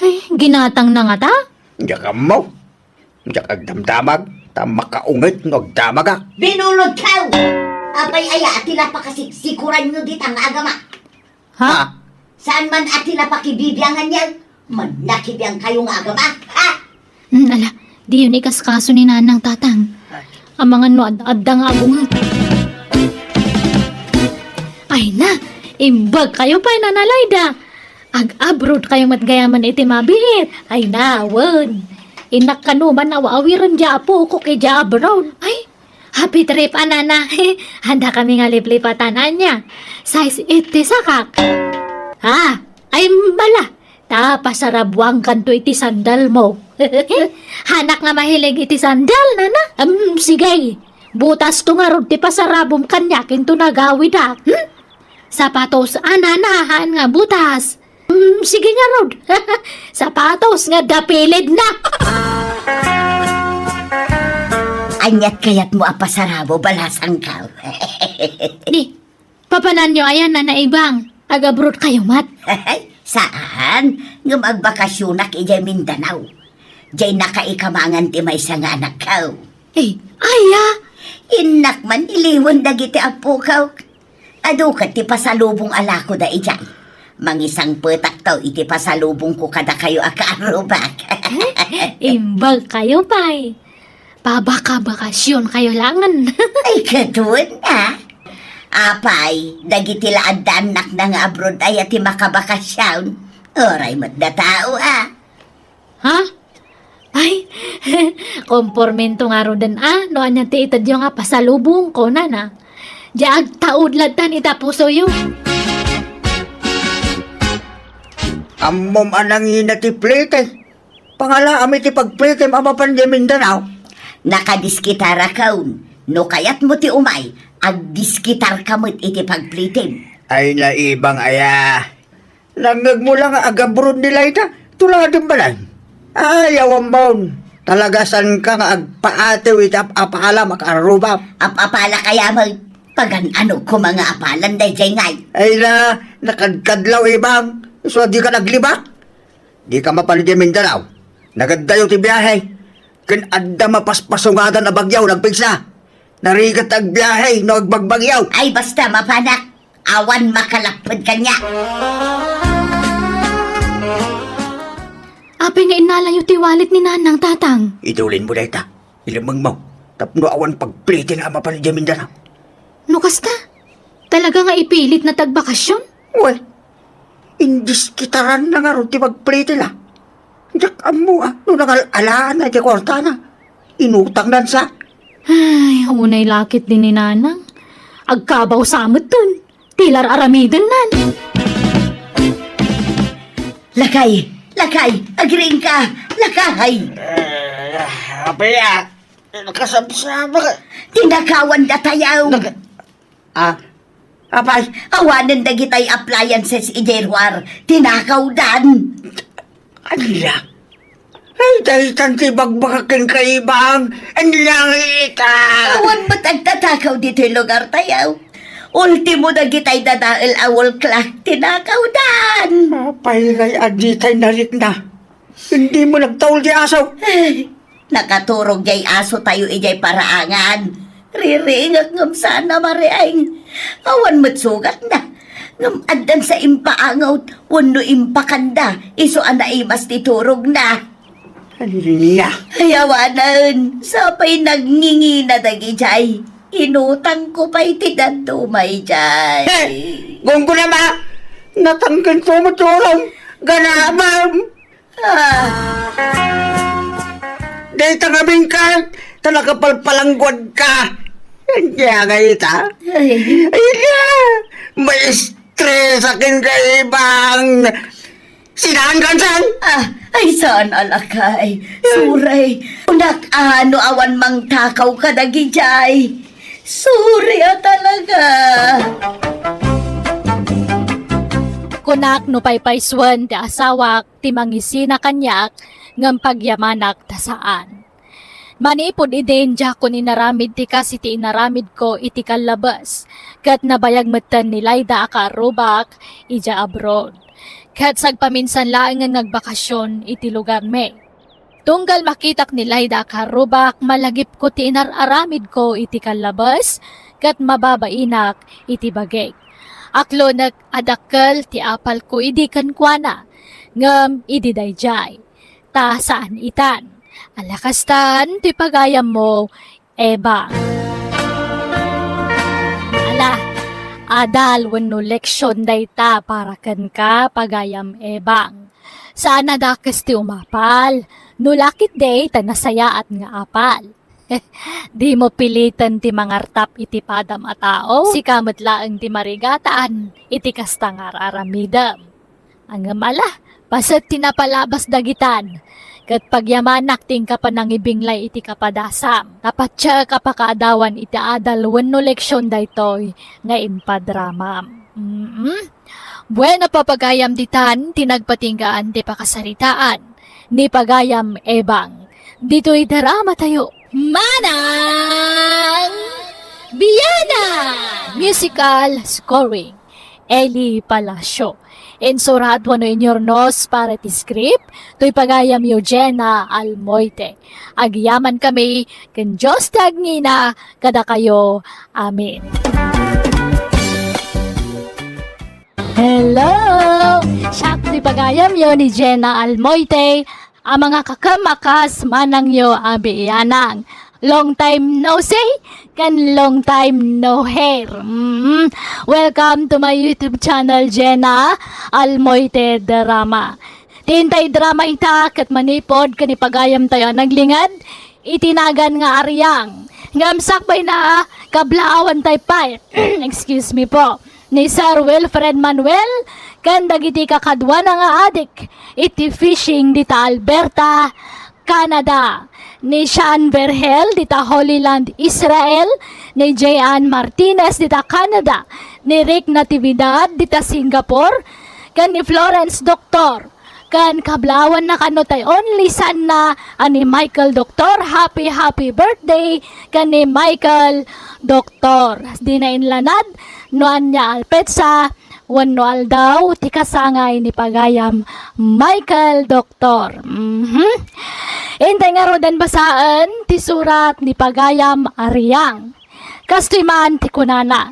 Ay, ginatang na nga ta? Yak amo. Yak agdamdamag, tamakaungit ngagdamaga. Binulod ka! Apay aya atila pa kasiksikuran nyo dit ang agama. Ha? Saan man atila pa kibibiyangan yan? Manakibiyang kayo nga agama. Ha? Ala, di yun ikas kaso ni nanang tatang. Ang mga no-adda nga abungan. Ay na, imbag kayo pa nanalayda. Ag-abroad kayo matgayaman iti mabihit. Ay na, wan. Inak ka naman nawaawiran dya po ko kay dya abroad. Ay, happy trip anana. Handa kami nga liplipatanan niya. Size 80 sakak. Ha, ay bala. Tapasarabwang kanto iti sandal mo. Hanak nga mahilig iti sandal, nana. Sige. Butas to nga rod ti pasarabom kanyakin to nagawid ha. Sapatos, ananahan nga butas. Sige nga rod. Sapatos nga dapilid na. Ay Anyat kayat mo apasarabo balasang ka. Di, papanan nyo ayan na naibang. Agabrod kayo, mat. Saan? Nga magbakasyonak ijay Mindanao. Jay nakaikamangan ti may nga anak ka. Aya! Inak man iliwan dagiti apo ka. Ado ka ti pasalubong alako da ijay. Mangisang petak tao iti pasalubong ko kada kayo akarubak. Imbag kayo, pay. Pabaka-bakasyon kayo langan. Ay katuan na. Apay, dagiti laadanak na nga abroad ay ati makabakasyon. Oray mo't da tao Ha? Ay, kompormento nga ro dan no anya ti itad yung nga pasalubong ko na. Diag taudlad tan itapuso yung. Amom anang ina ti plete. Pangala ami ti pagplete amapan di Mindanao. Nakadiskitara kaun. No kayat mo ti umay, agdiskitar ka mo't iti pagplitim. Ay naibang aya. Langag mo lang agabrod nila ita. Tuladong balay. Ayaw ang baon. Talagasan ka nga agpaatew ita apaalam akarubap. Apapala kaya mag pagan-ano ko mga apalan day jay ngay. Ay na, nakadkadlaw ibang. So di ka naglibak. Di ka mapalit yung Mindanao. Nagaddayo ti biyahe. Kan adda mapaspasungatan na bagyaw nagpigsa. Narigat ag biyahe no agbagbagyaw. Ay basta mapanak, awan makalapad kanya. Ape nga inalayo ti walit ni nanang tatang. Itulin mo na ita. Ilamang mo. Tapno awan pagplite nga mapalit yung Mindanao. No kasta? Talaga nga ipilit na tagbakasyon? Well, indis kitaran na nga ron ti pagplite la. Yak amo no nangalaan na ti kwarta na. Inutang nan sa. Ay, unay lakit din ni nanang. Agkabaw samot dun. Tilar aramidon nan. Lakay, agring ka, lakay. Apaya, nakasabsaba ka. Tinakawan da tayaw. Apay, Awanan da gitay appliances ijerwar, tinakaw dan. ala. Ay, dahil tanti bagbakakin kaibang. Ang lang ita. Awan ba't agtatakaw dito yung lugar tayaw? Ultimo da gitay dadail awol klak, tinakaw dan. Apay, kay aditay narik na. Hindi mo nagtaul di asaw. Ay, nakaturog jay aso tayo ijay paraangan. Riringag ngam sana mariaing. Awan matsugat na. Ngam addan sa impaangaw, wano impakanda. Iso anaimas titurog na. Haliliya. Ayawanan, sapay nagngingi na dagi jay. Inutang ko pa'y tidadumay jay. Kung ko naman, natangkin ko mo tulong. Ganamam. Dahil tangabing ka, talakapalpalanggwad ka. Kaya nga ita. Ay na, may stress akin ka ibang. Sinahan ka saan? Ay saan alakay? Suray, unak ano awan mang takaw ka dagi jay. Surya talaga. Kunak no paypayswan ti asawak ti mangisina kanyak ngam pagyamanak ta saan. Manipod idendya ko inaramid ti kasi ti inaramid ko iti kalabas. Kat nabayag matan ni Layda akarubak ija abroad. Kat sagpaminsan laeng nga nagbakasyon iti lugar me. Tunggal makitak ni Layda akarubak malagip ko ti inararamid ko iti kalabas. Kat mababainak iti bagay. Aklo nag-adakkel ti apal ko idi kankwana, ngam idi dayjay. Ta saan itan? Alakastan ti pagayam mo, Eba. Ala, adal wenno leksyon dayta para kan ka pagayam Ebang. Sana dakes ti umapal, nulakit day ta nasayaat nga apal. Di mo pilitan ti mangartap iti padam a tao, si kamat laeng ti marigataan, iti kastangar aramidam. Ang mala, pasat tinapalabas dagitan, kat pagyamanak ting kapanangibinglay iti kapadasam, kapatsa kapakaadawan iti adal wenno leksyon daytoy, nga impadramam. Buena papagayam ditan, tinagpatinggaan ti pakasaritaan, ni pagayam Ebang. Dito'y darama tayo. Manang Biyana! Musical scoring Eli Palacio. Ensurat wano inyornos para ti script, to'y pagayam Eugena Almoite. Agyaman kami, kan Diyos tagnina, kada kayo. Amen. Hello! Siyak ti pagayam yo ni Jenna Almoite, ang mga kakamakas manang yo abiyanang. Long time no see, kan long time no hear. Welcome to my YouTube channel, Jenna Almoite Drama. Tintay drama itak at manipod kanipagayam tayo naglingad, itinagan nga aryang. Ngamsak bay na kablaawan tayo pa. Excuse me po. Ni Sir Wilfred Manuel, kan dagiti kakadwa na nga adik, iti fishing dita Alberta, Canada. Ni Sean Verhel dita Holy Land, Israel, ni Jayan Martinez dita Canada, ni Rick Natividad dita Singapore, kan ni Florence Doctor, kan kablawan na kanotay only son na ani Michael Doctor, happy birthday kan ni Michael Doctor. Di na inlanad noan niya alpetsa wano aldaw ti kasangay ni pagayam Michael Doctor. Intay nga rodan basaan ti surat ni pagayam Ariang. Kastoy man ti kunana.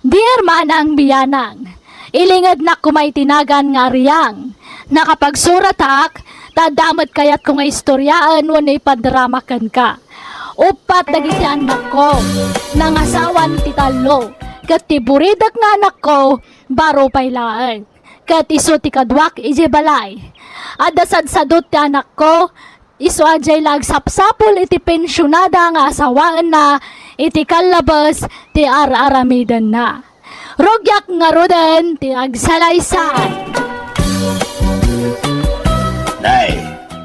Dear manang biyanang, ilingad na kumay tinagan nga Ariang. Nakapagsurat ak, tadamot kayat kung istoryaan wano ipadramakan ka. Upat dagiti anak ko, nangasawan ti talo, kat tiburidak nga anak ko, baro pailaan. Kat iso ti kadwak ije balay. Adasad sadot ti anak ko, iso ajay lagsapsapol iti pensyonada nga asawaan na, iti kalabas ti aramidan na. Rogyak nga rodan ti agsalaysay. Nay,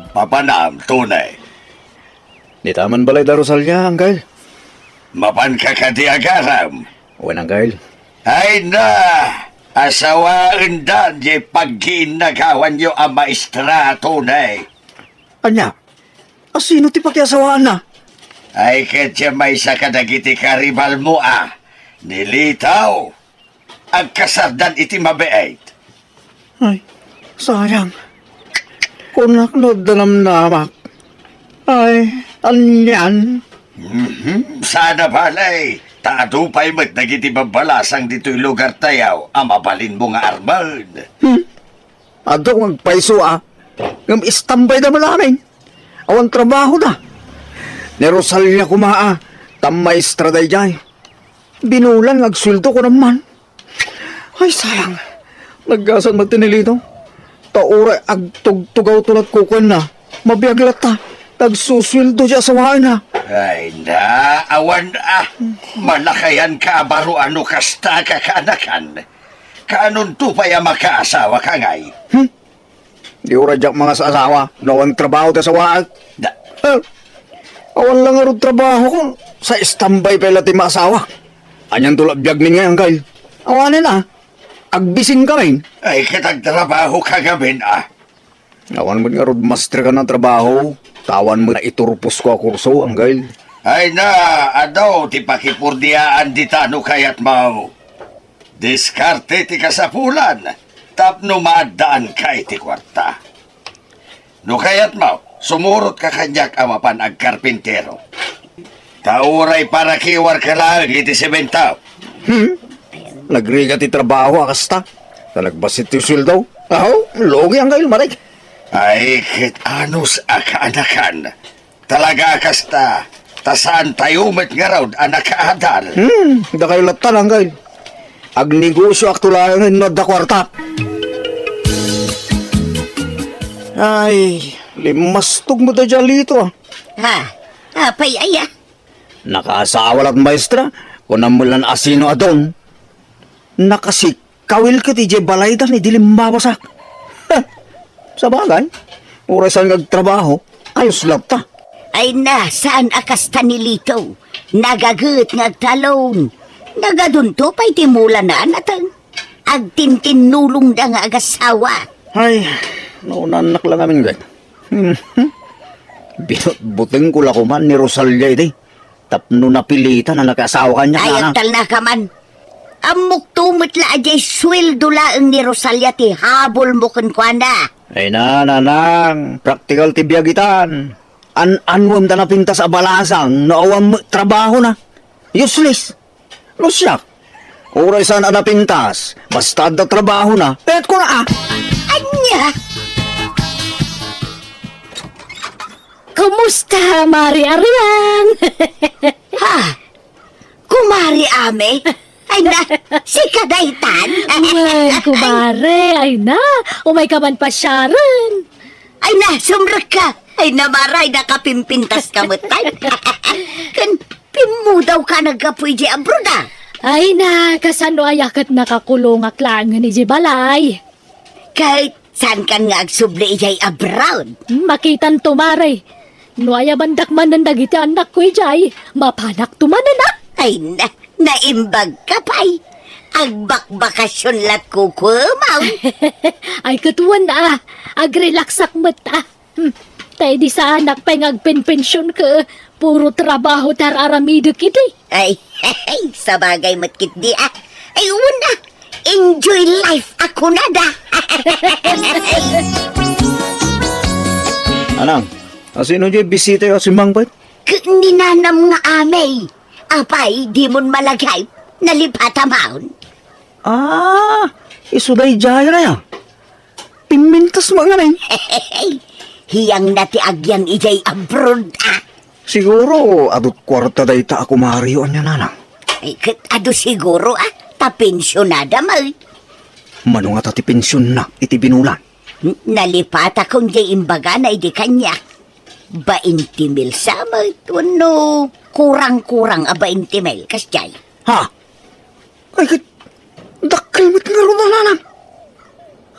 papanam, tunay. Di taman balay da Rosalia, Angkal. Mapan ka katiagaram. Wen, Angkal. Ay na, asawaan dan di pagginagawan nyo ang maestra, tunay. Anya, asino ti pakiasawaan na? Ay kadya may sa kadagiti karibal mo nilitaw. Ang kasardan iti mabeait. Ay, sayang. Kunak no dalam namak. Ay, anyan. Sana balay, taadupay mo't nagiti babalasang dito'y lugar tayaw, amabalin mo nga arman. Ado magpaiso Ngam istambay na malaming. Awan trabaho na. Ni Rosalia kumaa, tamaistra day jay. Binulan agsulto ko naman. Ay, sayang. Naggasan magtinilito. Tauray agtugtugaw tulad kukon na. Mabiyaglat ta. Nagsuswildo siya sa wahan na. Ay na, awan malakayan ka baro ano kasta kakanakan. Kaanon to pa ya makaasawa ka ngay? Di uradyak mga sa asawa. Nawang trabaho ta sa wahan. Awan lang arod trabaho ko. Sa istambay pa ilati maasawa. Anyan tulad biyag ni ngayon kayo. Awanin Agbisin kami. Ay katagtrabaho kagabi Awan mo nga rod master ka ng trabaho. Tawan mo na iturupos ko kurso, Anggal. Ay na, ti pakipurdiaan di tano kayat mau. Diskarte ti kasapulan. Tapno maadaan ka iti kwarta. No kayat mau, sumurot ka kanyak amapan ag karpintero. Tauray para kiwar ka lang iti sementaw. Nagriga ti trabaho akasta. Talagbasit ti sweldo. Logi Anggal, marik. Ay, kit anus akaanakan. Talaga akasta. Tasaan tayo met nga raw anak kaadal. Da kayo latan Anggal. Agnegosyo aktulayan na da kwarta. Ay, limastog mo da dyan lito Apay aya. Nakaasawa at maestra. Kung namulan asino adon. Nakasikawil ka ti balay da ni dilimbawasak. Sa bagay, orasan nagtrabaho, ayos lang ta. Ay na, saan akas tanilito? Nagagut ngagtalon. Nagadunto pa'y timula na anatang. Agtintinulong da nga agasawa. Ay, naunanak lang amin gay. Binutbuting ko lang kuman ni Rosalia iti. Tapno napilitan na nakasawa kanya, nanang. Ayatal na ka man. Amok tumot la ajay sweldo laeng ni Rosalia ti habol mo kun kwa na. Ay nanang, practical ti biyagitan. Anwam ta na pintas a balasang, naawam trabaho na. Useless. Lusyak. Oray saan na pintas, basta da trabaho na. Pet ko na ah. Anya? Kumusta, Mari Ariang? Ha? Kumari ame? Ay na, si Kadaytan? Well, kumare, ay na. Umay ka man pa Sharon. Ay na, sumrak ka. Ay na, maray, nakapimpintas ka matay. Kan, pimu daw ka nagapoy di abroad ah. Ay na, kasano ayakat nakakulong aklang ni Jibalay. Kahit saan ka nga agsubli ijay abroad. Makitan tumare. No aya bandak man ng dagiti anak ko ijay. Mapanak tumanan na. Ay na, naimbag ka pa'y. Agbakbakasyon lat kukumaw. Ay katuwan na. Agrelaksak mata. Tay di sa anak pa'y ngagpenpensyon ka. Puro trabaho tar aramido kiti. Ay, sa bagay matkit di ah. Ay, una, enjoy life ako na da. Anang, sino di bisita yung simang pa? Ninanam nga amay. Apay, di mon malagay. Nalipatamaon. Ah, isuday jaya na yan. Pimintas mo nga na yun. Hiyang nati agyang ijay abroad ah. Siguro, adot kwarta day ta ako Mario anya nanang. Ay, ado siguro ah. Tapensyonada mal. Mano nga tati pensyon na, iti binulan. Nalipat akong jay imbaga na idi kanya. 20 mil sa no, kurang-kurang a 20 mil kas jay. Ha? Ay, dakil mo't nga rin na nanang.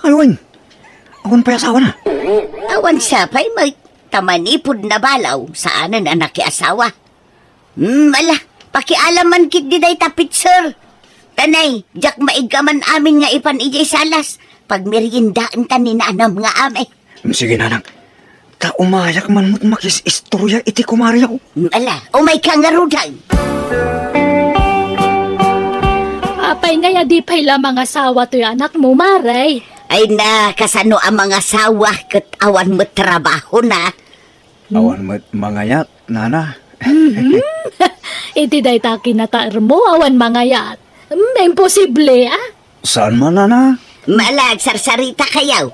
Ayun, awan pa asawa na. Awan sapay may tamanipod na balaw sa anan anak ki asawa. Ala, pakialaman kit di day tapit sir. Tanay, jak maigaman amin nga ipan ijay salas. Pag meriendaan ta ni nanam nga ame. Sige nanang, ta umayak man mo't makis-istorya iti kumari ako. Ala, umay ka nga ruday. Apay ngaya di pa'y lamang asawa to yung anak mo, Maray. Ay na, kasano ang mga sawa kat awan mo trabaho na. Awan mo't mangayat, nana. Iti day ta kinataar mo, awan mangayat. Imposible, ah. Saan man nana? Malag sarsarita kayaw.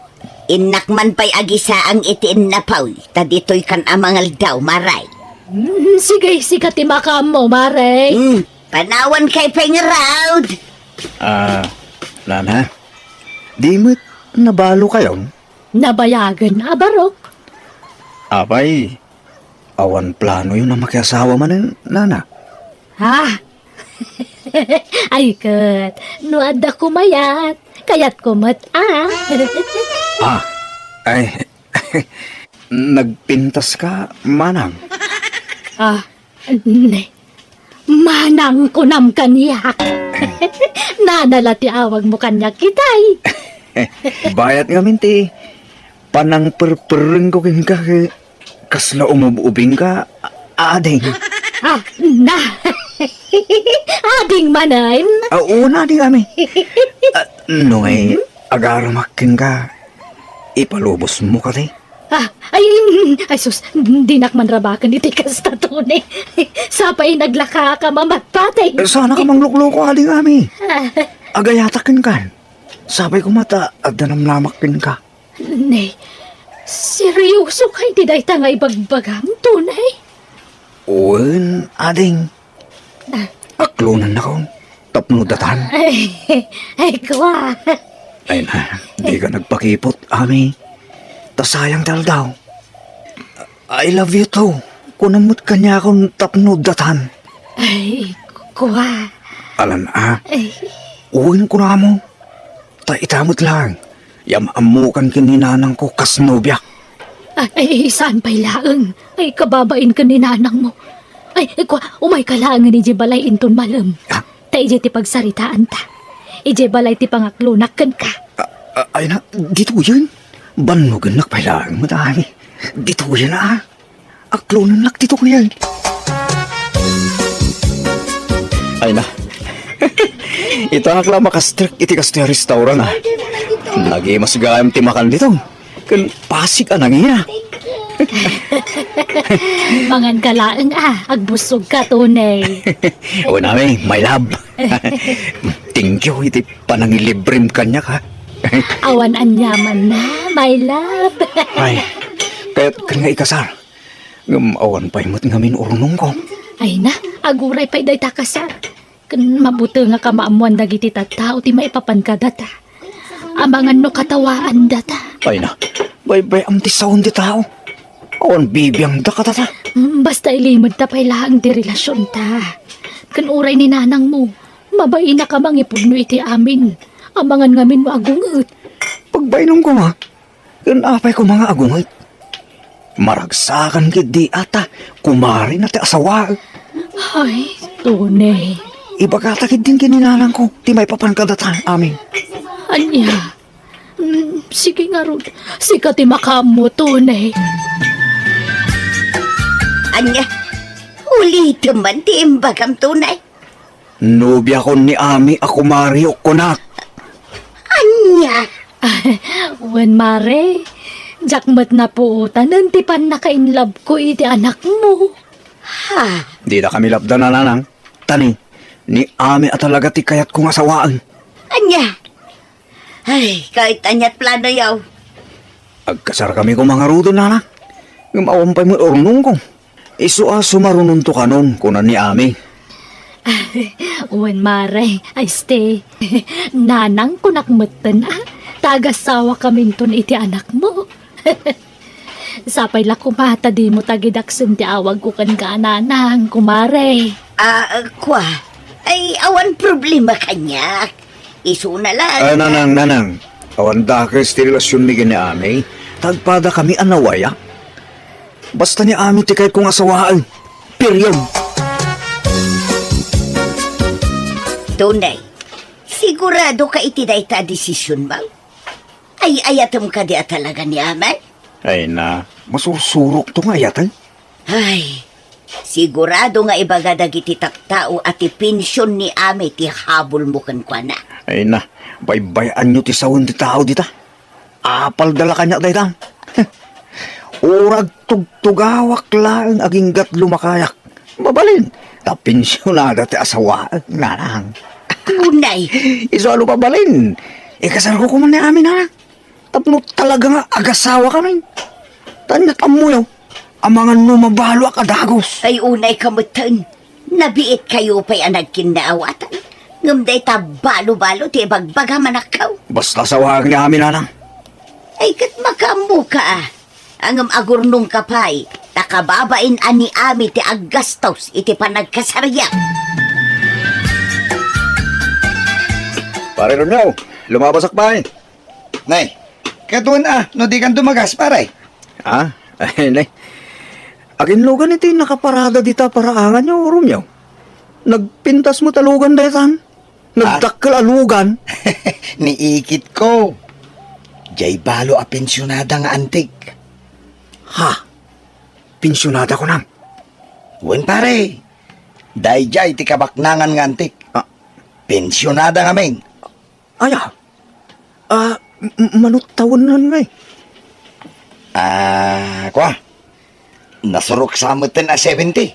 Inak man pa'y agisa ang itiin na paw. Ta dito'y kan amangal daw, maray. Sige, sikati makam mo, Maray. Panawan kay pengraud. Nana, di mo't nabalo kayo? Nabayagan na, Barok. Abay, awan plano yun na makiasawa man ng nana. Ha? Ay, kat. No, ada kumayat. Kayat kumat, ah. Ay, nagpintas ka, manang. Manang kunam kaniyak. Nanalati awag mo kanya kitay. Bayat nga minti, panang perpering ko kin ka, kasla umububing ka, ading. Na. Ading manan. Una di kami. No ay, agaramakin ka, ipalubos mo ka di. Ay, sus, di nakmanrabakan iti kasta to ni. Sapay naglaka ka mamatpatay. Sana ka manglukloko ading kami. Agayatakin ka. Sabay ko mata, adanamlamakin ka. Nay, seryoso ka hindi dahi ta nga ibagbagam tunay. Uwan, ading. Aklunan na ko, tapnudatan. Ay, kwa. Ay na, di ka nagpakipot, ami. Tasayang dal daw. I love you too. Kunamot ka niya akong tapnudatan. Ay, kwa. Alam na, Ay, uwin ko na mo. Ta itamot lang. Yamamukan kininanang ko kasnobyak. ay, saan pa'y laang? Ay, kababain ka ni nanang mo. Ay, kwa, umay ka laang ni Jibalay inton malam. Ah? Ta ije ti pagsaritaan ta. Ije balay ti pangaklunakan ka. Ay na, dito yun. Banugan nakpailang madami. Dito yun na. aklonan lak dito kuya. Ay na. Ito ang akla makastrik iti kasti restaurant ah. Lagi mas gayam timakan dito. Kan pasik anang iya. Mangan ka laeng agbusog ka tunay. O nami, my love. Thank you, iti panangilibrim kanya ka. Awan anyaman na, my love. Ay, kaya't kan nga ikasar. Awan pa imot ngamin urunong ko. Ay na, aguray pa'y day takasar. Kan mabuti nga ka maamuan dagiti tattao ti maipapan ka data. Amangan no katawaan data. Ay na, bay am ti saon di tao. Awan bibiyang da katata. Basta ilimod ta pa'y lahang di relasyon ta. Kan uray ni nanang mo, mabay na ka mangipudno iti amin. Amangan ngamin mo agungot. Pagbainom ko nga, kan apay ko mga agungit. Maragsakan kid di ata, kumari na ti asawa. Ay, tunay. Ibagatakid din kininanang ko, ti may papankadatan amin. Anya, sige nga ron. Sika ti makamo, tunay. Anya, ulit man ti imbagam tunay. Nubya ko ni Ami ako Mario Kunak. Anya, Wen mare, jakmat na po tanan ti pan naka-inlove ko iti anak mo. ha, Di na kami labda na nanang. Tani, ni Ami at talaga ti kayat kong asawaan. anya. Ay, kahit anyat plano yaw. Agkasar kami kong mga rudo nanang. Ngumawang pa mo ornong ko. Isu sumarunong to kanon kunan ni Ami. Wen mare, ay stay. Nanang kunakmatan tagasawa kaming tun iti anak mo. Sapay la kumata di mo tagidaksen ti awag ko kan ka nanang kumare. Kwa, ay awan problema kanya. Isu na lang. Nanang. Awan da ti relasyon mi ni Ami. Tagpada kami anawaya. Basta ni Ami ti kayat kong asawaan. Period. Tunay, sigurado ka itiday ta desisyon ba? Ay ayatom ka di talaga ni Aman? Ay na, masursurok to nga yatan. Ay, sigurado nga ibaga dagiti taktao at ipensyon ni Ame ti habol mo kan kwa na. Ay na, baybayan nyo ti sawon ti tao dita. Apal dala kanya daytan. Urag tugtugawak lang aging gat lumakayak. Mabalin, tapinsyonada ti asawa, nanang. Tunay, Isalo pabalin. Ikasal ko kuman ni amin na. Tapno talaga nga agasawa kami. Tanyat amuyaw. Amangan no mabalo akadagos. ay unay kamutan. Nabiit kayo pa'y anagkin na awatan. Ngumday ta balo-balo ti bagbaga manakaw. Basta sawag ni amin nanang. Ay kat makamu ka Angam agurnong kapay. Takababain ani Ame ti aggastos iti panagkasarya. Pare ron yaw, lumabasak pa eh. Nay, katuan no di kan dumagas, paray. Ah, ay nay. Akin lugan iti nakaparada dita para angan nyo, Romeo. Nagpintas mo talugan daytan. Nagdakkel alugan. Niikit ko. Jay balo a pensyonada nga antik. Ha? Pensyonada ko nam. Wen pare. Day jay ti kabaknangan nga antik. Ah. Pensyonada nga men. Aya. Manutawon nan ngay. Kwa. Nasurok sa amutin na 70.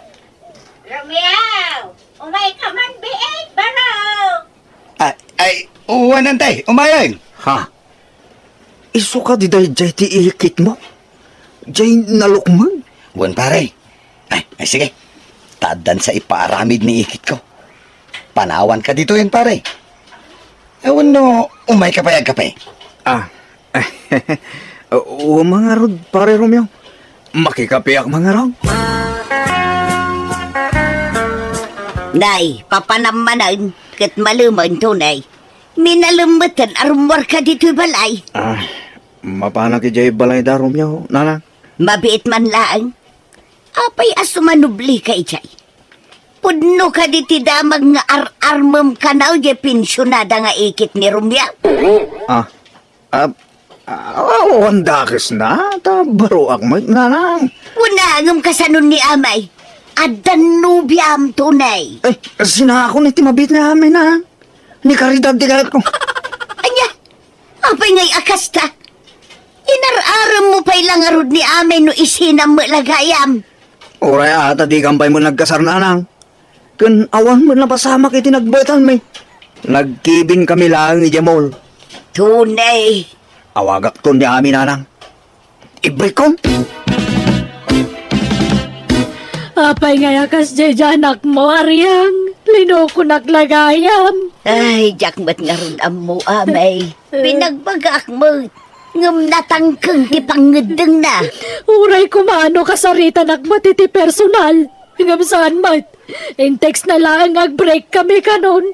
Romeo! Umay ka man biit, baraw! Ay, uwanan tay, umayon. Ha? Isu ka di day jay ti ikit mo? Jay nalukman? Wen pare. Ay, sige. Tadan sa ipaaramid ni ikit ko. Panawan ka dito yan pare. Ewan no, umay ka payag ka pa eh. Mga rod, pare Romeo. Makikapiyak mga rod. Nay, papanamanan, kat maluman tunay. Minalumatan arumwar ka dito balay. Mapana ki jay balay da Romeo, nanang. Mabiit man laang. Apay asumanubli ka ijay. Pudno ka diti damag nga ar-armam ka na o pensyonada nga ikit ni Romeo. Wandakis na. Tabaro ak may nanang. Wala ngam kasanon ni amay. Adan nubiam tunay. Ay, sinako ni timabit na amin na. Ni karidad di kahit ko. Anya, apay ngay akasta. Inararam mo pa'y lang arod ni amay no isinam mo lagayam. Oray ata di kampay mo nagkasar na nang. Kun awan mo na pasama kiti nagbaitan may. Nagkibin kami lang ni Jamol. Tunay. Awagak to ni amin nanang. Ibrikon. Apay nga yakas dyan anak mo, Aryang. Linoko naglagayam. Ay, jakmat nga ron mo amay. Pinagbagak mo. Ngam natangkeng ti pangedeng na. Uray kumano kasarita nagmatiti personal. Ngam saan mat. In text na lang ag-break kami kanon.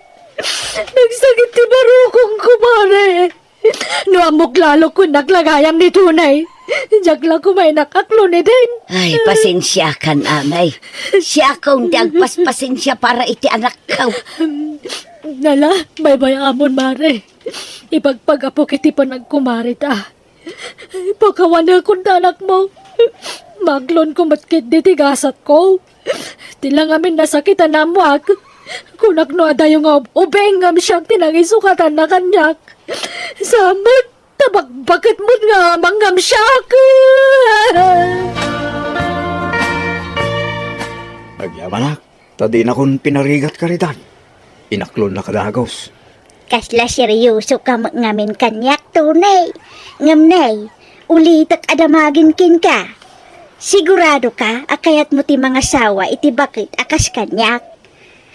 Nagsagit ti barukong kumare. No amok lalo kung naglagayam ni tunay. Diyak lang kumay nakaklo ni din. Ay, pasensya kan amay. Siya kong pasensya para iti anak ka. Nala, bay-bay amon mare. Ipagpagapo kiti pa nagkumari ta. Pagkawan na kung anak mo. Maglon ko matkit di tigasat ko. Tilang amin nasakitan na muak. Kunak no ada yung ubeng ngam siyang tinangisukatan na kanyak. Samot, tabak-bakit mo nga manggam siyak. Agyaman ak. Tadi na kung pinarigat karidan. Inaklon na kadagos. Kasla seryoso ka ngamin kanyak tunay. Ngamnay, ulitak adamagin kin ka. Sigurado ka, akayat mo ti mga sawa iti bakit akas kanyak.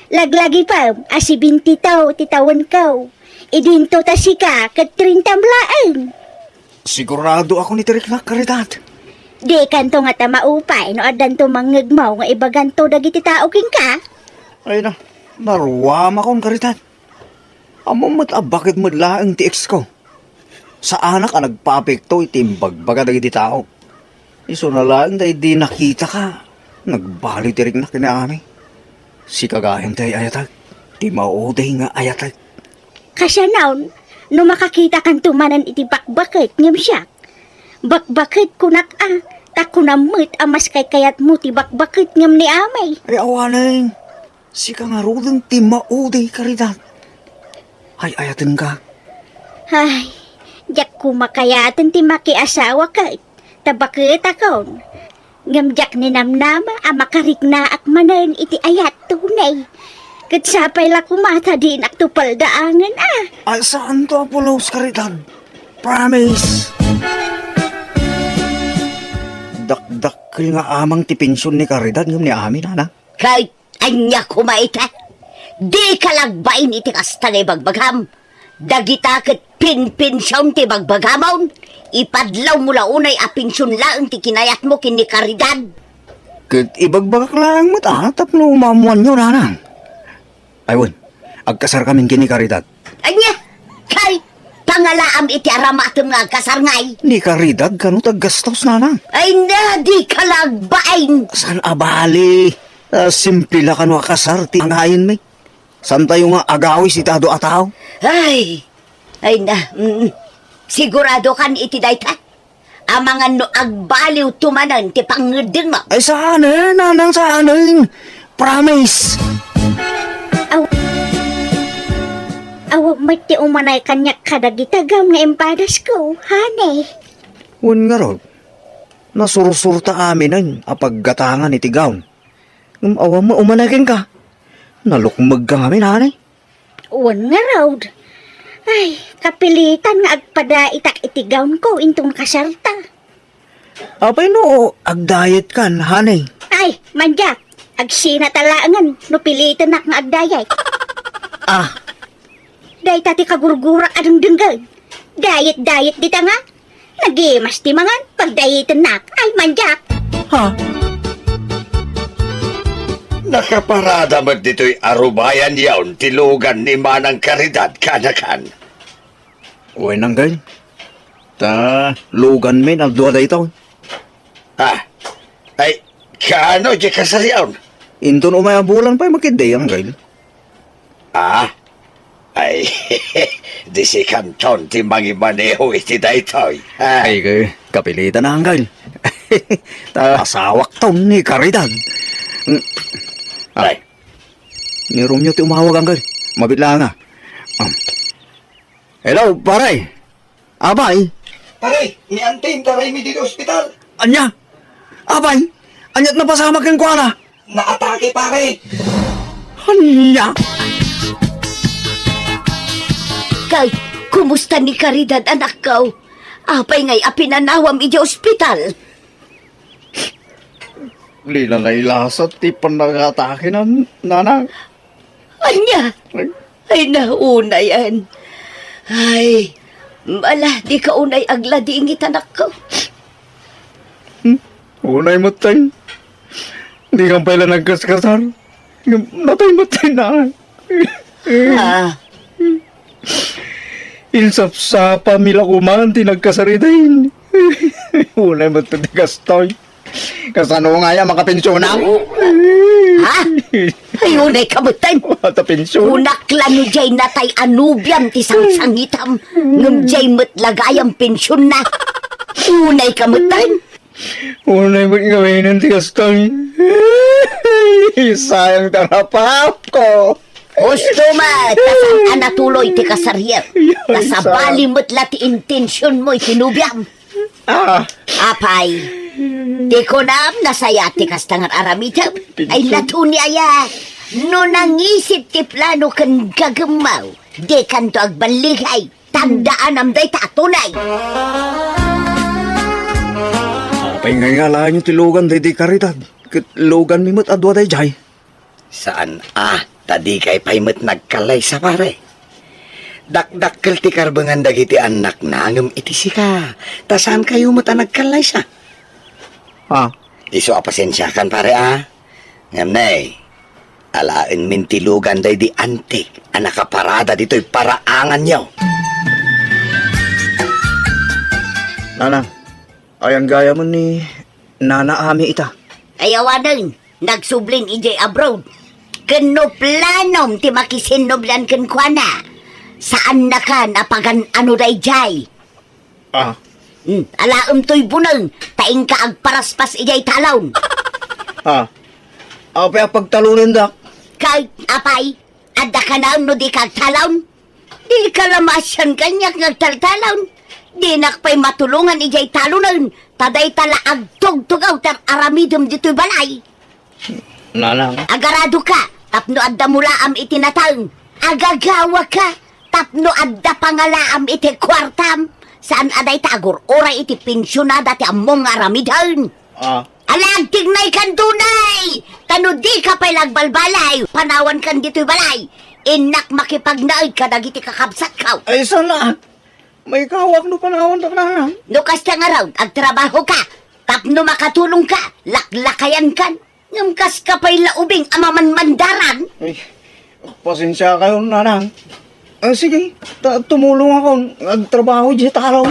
Laglagi pa, asibinti tao, titawan kaw. Idinto ta si ka, kat 30 laan. Sigurado ako ni Tirik na karidad. Di kanto nga ta maupay, no adan to mangagmaw nga ibaganto dagiti tao king ka. Ay na, naruwama akong karidad. Amo mo't bakit mo laang ti ex ko. Sa anak ang nagpapekto itimbag baga dagiti tao. Iso na lang dahil di nakita ka. Nagbali Tirik na kinaami. Si kagahin tayo ayatag. Di mauday nga ayatag. Kasya naon, no makakita kan tumanan iti bakbakit ngem siyak. Bakbakit kunak takunamit amas kay kayat mo ti bakbakit ngem ni amay. Ay awanin. Si kangarudang ti mauday karidad. Ay ayatin ka. Ay, jak kumakayatan ti makiasawa ka. Tabakit akon. Ngamjak ni namnama amakarik na ak manan iti ayat tunay. Katsapay la kumata din ak tupal daangan Ay saan to Apolos karidad? Promise. Dakdakil nga amang ti pensyon ni karidad ngam ni amin ana. Kahit anya kumaita. Di ka lagbain iti kasta na ibagbagam. Dagita kat pinpinsyon ti bagbagamon. Ipadlaw mo launay a pensyon laang ti kinayat mo kini karidad. Kat ibagbagak lang mo ta, tapno umamuan nyo nanang. Ayun, agkasar kaming kini karidad. Anya, kay pangalaam iti aramatom nga kasarngay. Ni karidad kanu taggastos nanang. Ay na, di ka lagbain. San abali? Simple la kanu akasar ti angayin may. San tayo nga agawis itado ataw? Ay na, sigurado kan iti dayta. Amangan no agbaliw tumanan ti pangedeng mo. Ay saan nanang saan Promise. Awag mati umanay kanyak kadagitagam nga empadas ko, hanay. Un nga rod, nasursurta amin ang apaggatangan iti gaon. Awa mo umanakin ka. Nalukmag ka amin, hanay. Uwan nga road. Ay, kapilitan nga agpada itak itigawn ko intong kasarta. Apay no, agdayet kan, hanay. Ay, manjak, agsina talaangan, no pilitan nak nga agdayay. Day tati kagurgurak adong denggal. Dayet-dayet dita nga. Nagimas ti mangan, pagdayetan nak. Ay, manjak. Ha? Nakaparada mo dito'y arubayan yaon tilugan ni Manang Karidad kanakan. Uy nang gayon. Ta, lugan may nagduwa da ito. Ha? Ay, kaano di kasar yaon? Inton umayabulan pa'y makiday ang gayon. Ah? Ay, di si Kanton ti mangimaneho iti daytoy. Ay, kapilitan na hanggang. Asawak to ni Caridad. Ay, Ni Romeo ti umawag hanggang. Mabitla nga. Hello, pare. Abay. Pare, ianting taray mi dito ospital. Anya? Abay. Anyat na pasama kang kuwana. Naatake pare. Anya? Kay, kumusta ni Caridad anak ko? Apay ngay apinanawam iti ospital. Lila na ilasat ti panangatake ng nanang. Anya? Ay, nauna yan. Ay, mala, di ka unay agla di ingit anak ko. Unay mo tayo. Hindi kang pala nagkaskasar. Natay mo tayo na. Ah, Insapsapa mila kuman ti nagkasaridain. Unay mo tayo gastoy. Kasano nga yan makapensyon na? ha? Ay, unay kamutan. Mata pensyon. Unak lang ni Jay natay anubyam ti sangsangitam. Ngum Jay matlagayang pensyon na. Unay kamutan. Unay mo gawin ng ti gastoy. Sayang tarapap ko. Gusto ma, tasang anatuloy ti kasaryer. Tasabali mo't lati intensyon mo itinubyam. Apay, di ko nam nasaya ti kastangan aramitam. Ay latuni aya, no nangisip ti plano kan gagamaw. Di kan to agbaligay, tandaan am day tatunay. Apay nga lang yung tilugan day di karitad. Lugan mi mo't adwa day jay. saan tadi kay paimet nagkalay sa pare. Dakdakkel ti karbangan dagiti anak na ngem iti sika. Tasan kayo mata nagkalay sa? Iso apasensya kan pare Ngem nay. Alaen mintilugan day di antik. Anak kaparada dito'y paraangan niyo. Nanang, ayang gaya mo ni Nana Ami ita. Ayawanan, nagsublin ijay abroad. Kano planom ti makisinoblan ken kuana. Saan na kan apagan ano day jay? Alaem to'y bunang, taing ka agparaspas ijay talon. Apay pagtalunin dak. Kay, apay, adda ka na no di kag talon? Di ka lamasyan kanyak nagtaltalon. Di nakpay matulungan ijay talonan. Taday tala agtog-tugaw tar aramidom dito'y balay. Nanang. Agarado ka, tapno adda mulaam itinatang. Agagawa ka, tapno adda pangalaam iti kwartam. Saan aday tagor, oray iti pensyonada ti among aramidan. Alag, tignay kan tunay! Tano di ka pa'y lagbalbalay, panawan kan dito'y balay. Inak makipagnaid ka dagiti kakabsat ka. Ay, sana. May kawak no panahon tak nanang. Nukas ka nga raw, agtrabaho ka. Tapno makatulong ka, laklakayan kan. Ngamkas ka pa'y laubing amaman mandaran. Ay, pasensya kayo, nanang. Sige, tumulong ako. Nagtrabaho dyan taraw.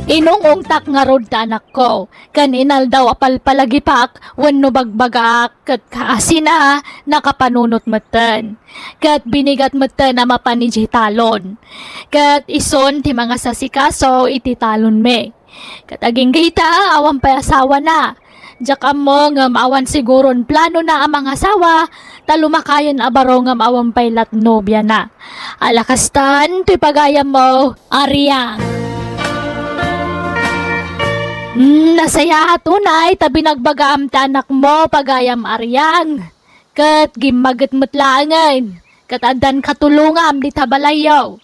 Inong ungtak nga rod ta anak ko. Kaninal daw apal palagipak, wano bagbagak, kat kaasina, nakapanunot matan. Kat binigat matan na mapanijay talon. Kat ison ti mga sasikaso iti talon me. Kat aging kita, awan pa asawa na. Diyak mo nga maawan siguron plano na ang mga asawa, talumakayan abaro nga maawan pa'y latnobya na. Alakastan, ti pagayam mo, Ariang. Nasaya tunay, tabi nagbagaam ta anak mo, pagayam Ariang. Kat gimagat matlangan, kat adan katulungam di tabalayaw.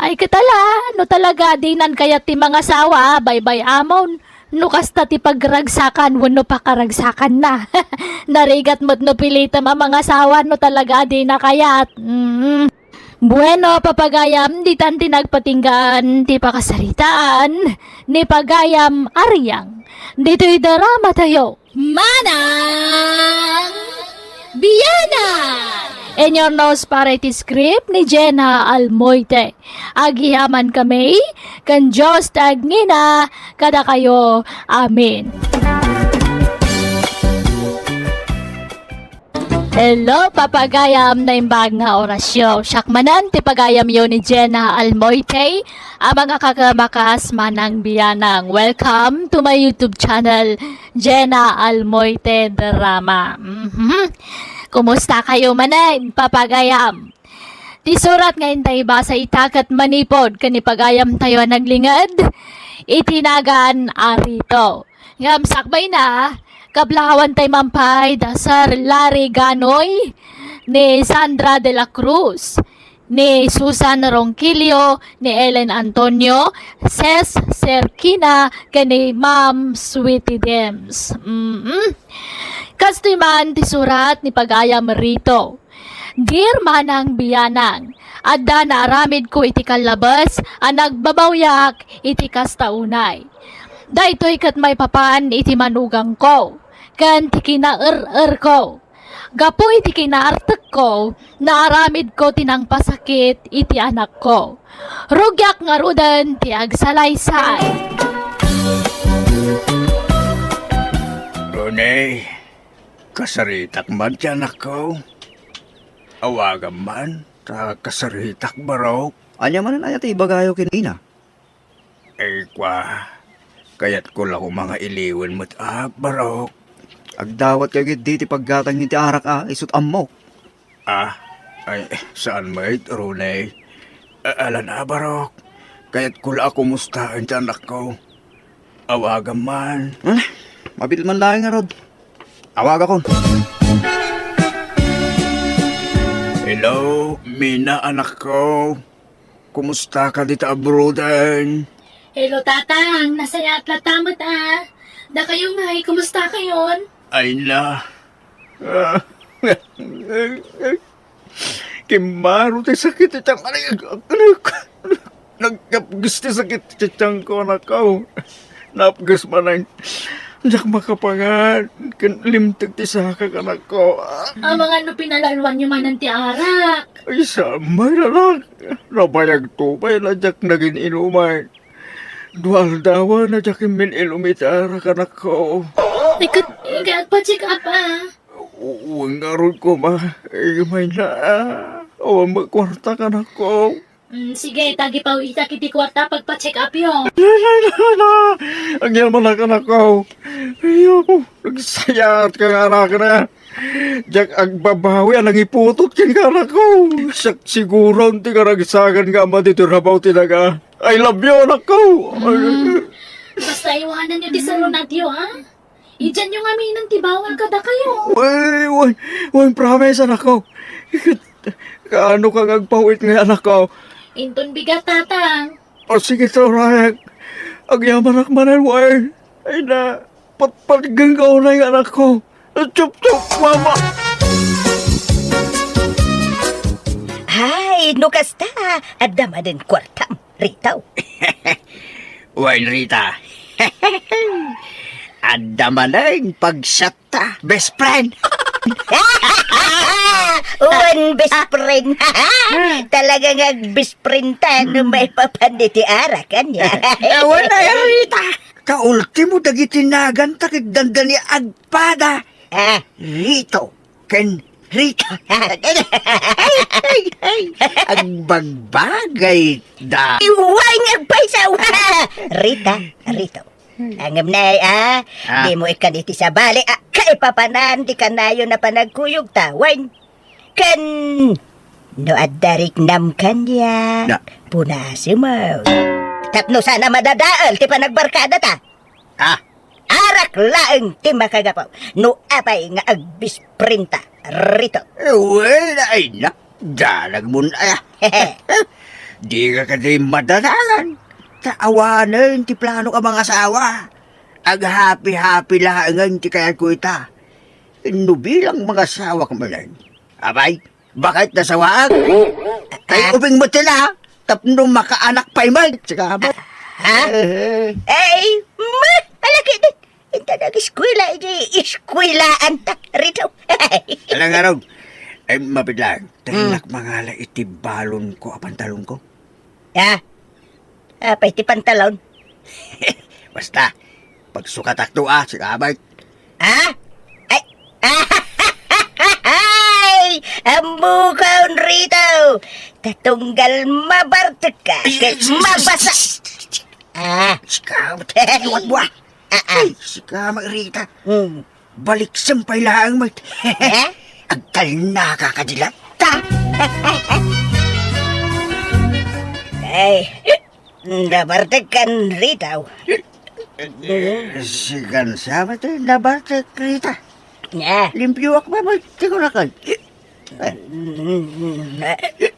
Ay katala, no talaga dinan kaya ti mga sawa, baybay amon. No kasta ti pagragsakan, wano pa karagsakan na. Narigat mo't no pilitam ang mga sawa, no talaga di na kayat. Bueno, papagayam, di tan tinagpatinggaan, ti pakasaritaan, ni pagayam Ariang. Dito'y darama tayo. Manang Biyana! In your nose para iti script ni Jenna Almoite. Agihaman kami, kan Diyos tagngina, kada kayo. Amen. Hello, papagayam na imbag nga orasyon. Syakmanan, ti pagayam yun ni Jenna Almoite, ang mga kakamakas manang biyanang. Welcome to my YouTube channel, Jenna Almoite Drama. Kumusta kayo manan, papagayam? Ti surat ngayon tayo ba sa itakat manipod, kanipagayam tayo naglingad? Itinagan arito. Ngam sakbay na, kablawan tay mampay dasar Larry Ganoy, ni Sandra de la Cruz, ni Susan Ronquillo, ni Ellen Antonio, Ses Serkina, kani Ma'am Sweetie Dems. Kastoy man ti surat ni pagayam rito. Dear manang biyanang, adda na aramid ko iti kalabas, ang nagbabawyak iti kastaunay. Daytoy kat may papan iti manugang ko, kan ti kinaer ko. Gapo iti kinaartek ko, naaramid ko tinang pasakit iti anak ko. Rugyak nga rudan ti agsalaysay. Ronay, kasaritak man tiyan ako. Awagan man, ta kasaritak barok. Anya man ayat ibagayo kinina. Kwa, kaya't ko lang mga iliwan mo't barok. Agdawat kayo di ti paggatang hindi arak isut ammo. Ay, saan may Ronay? Ala na barok, kaya't ko lang kumustaan tiyan ako. Awagan man. Mabil man lang nga rod. Awag ako. Hello, Mina anak ko. Kumusta ka dito abroadan? Hello tatang, nasaya at latamot Da kayo nga, kumusta kayon? Ay na. Kimaro tayo sakit itang anak. Nagkapagis tayo sakit itang ko anak ko. Napagis man ang jak makapangan. Limtag ti sakak anak ko. Ang mga pinalalwan nyo man ng tiarak. Ay samay na lang. Nabayag tupay na jak naging inuman. Dual dawa na jak imin ilumitarak anak ko. Ikat pa check up Uwang nga ko ma. Ay may na. Awang magkwarta ka na ko. Sige, tagi pa ita kiti kwarta pagpa-check up yun. Ang yaman na ka na ko. Ayaw, nagsayat ka nga na ka na. Diyak ang babawi, ang iputot ka nga na ko. Siguro hindi ka nagsagan nga ma dito rabaw tinaga. I love you, anak ko. Basta iwanan nyo ti salon natyo, Idiyan nyo nga minang tibawal kada kayo. Uy, promise, anak ko. Kaano ka ngagpawit nga, anak ko? Inton bigat tatang. O sige, Torayag. Ang yaman akmanan, way. Ay na, patpaligang ka na yung anak ko. Chup-chup, mama. Ay, nukasta. Adama din kwartam. Ritaw. Wine Rita. Adama na yung pagsata. Best friend. Uwan best friend. Talaga nga best friend ta no may papanditi arakan niya. Ewan na yung Rita. Kaultimo dagitinagan takit dandani agpada. Rito. Ken Rita. Ang bagbagay da. Iway nga paisawa. Rita, Rito. Angam na di mo ikaniti sa bali. Kaipapanan di kanayo na panagkuyog tawan. Kan no adarik nam kanya. Na. Punasi mo. Tapno sana madadaal ti panagbarkada ta. Arak laeng ti makagapaw. No apay nga agbisprinta. Rito. Well, ay na. Dalag mo na. Di ka kasi madalangan. Taawanan ti plano ka mga asawa. Ag happy-happy lahangan ti kaya ko ita. No bilang mga asawa ka manan. Abay, bakit nasawaag? Kay ubing mo tila. Tapno makaanak pa'y mag. Tsaka ba? Ay, palagi din. Ito nag-eskwela, iskwelaan ta. Rito. Alang araw. Ay, mabidlang. Tangilak mga iti balon ko, pantalon ko. Apay ti pantalon. Basta, pagsukatak to, si kabay. Ay, Ambo kaon rito. Tatunggal mabartek ka. Kay mabasa. Sikamat, iwat buwa. Ay, sikamat Rita. Hmm. Balik sampay lang, mate. Ha? Agtal na kakadilat. Ay, nabartek kan rito. Sigan sama tayo, nabatek Rita. Nya. Limpyo ako ba, mate? Sigurakan.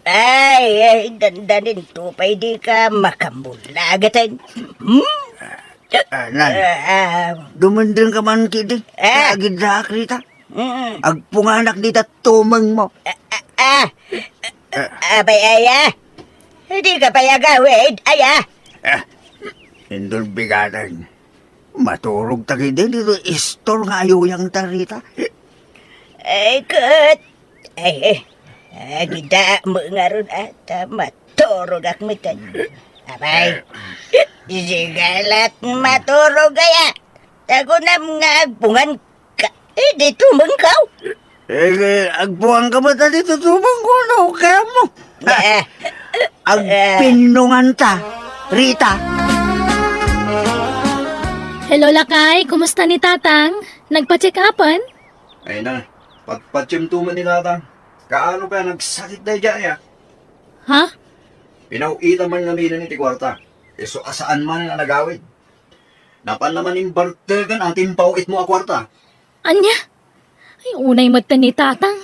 Ay, dandanin tupay di ka makamulagatan. Nan, dumandang ka man kiti. Agidrak Rita. Agpunganak dita tumang mo. Abay, aya. Hindi ka payagawid, aya. Indol bigadan. Maturog tagi din dito istor nga ayuyang tarita. Ay, kat. Ay, agida mo nga ron at maturog ak mitan. Abay, sigalat maturog kaya. Ako na mga agpungan ka. Dito mangkaw. Agbuang ka ba ta dito tumang ko na kaya mo? Agpinungan ta, Rita. Hello, Lakay. Kumusta ni Tatang? Nagpa-check upan? Ay na, pagpatsym tuman ni tatang. Kaano pa nagsakit na dyan ya? Ha? Pinauita man namin ni Tikwarta. Iso asaan man na nagawid. Napan naman yung bartegan ating pauit mo a kwarta. Anya? Ay, unay mata ni Tatang.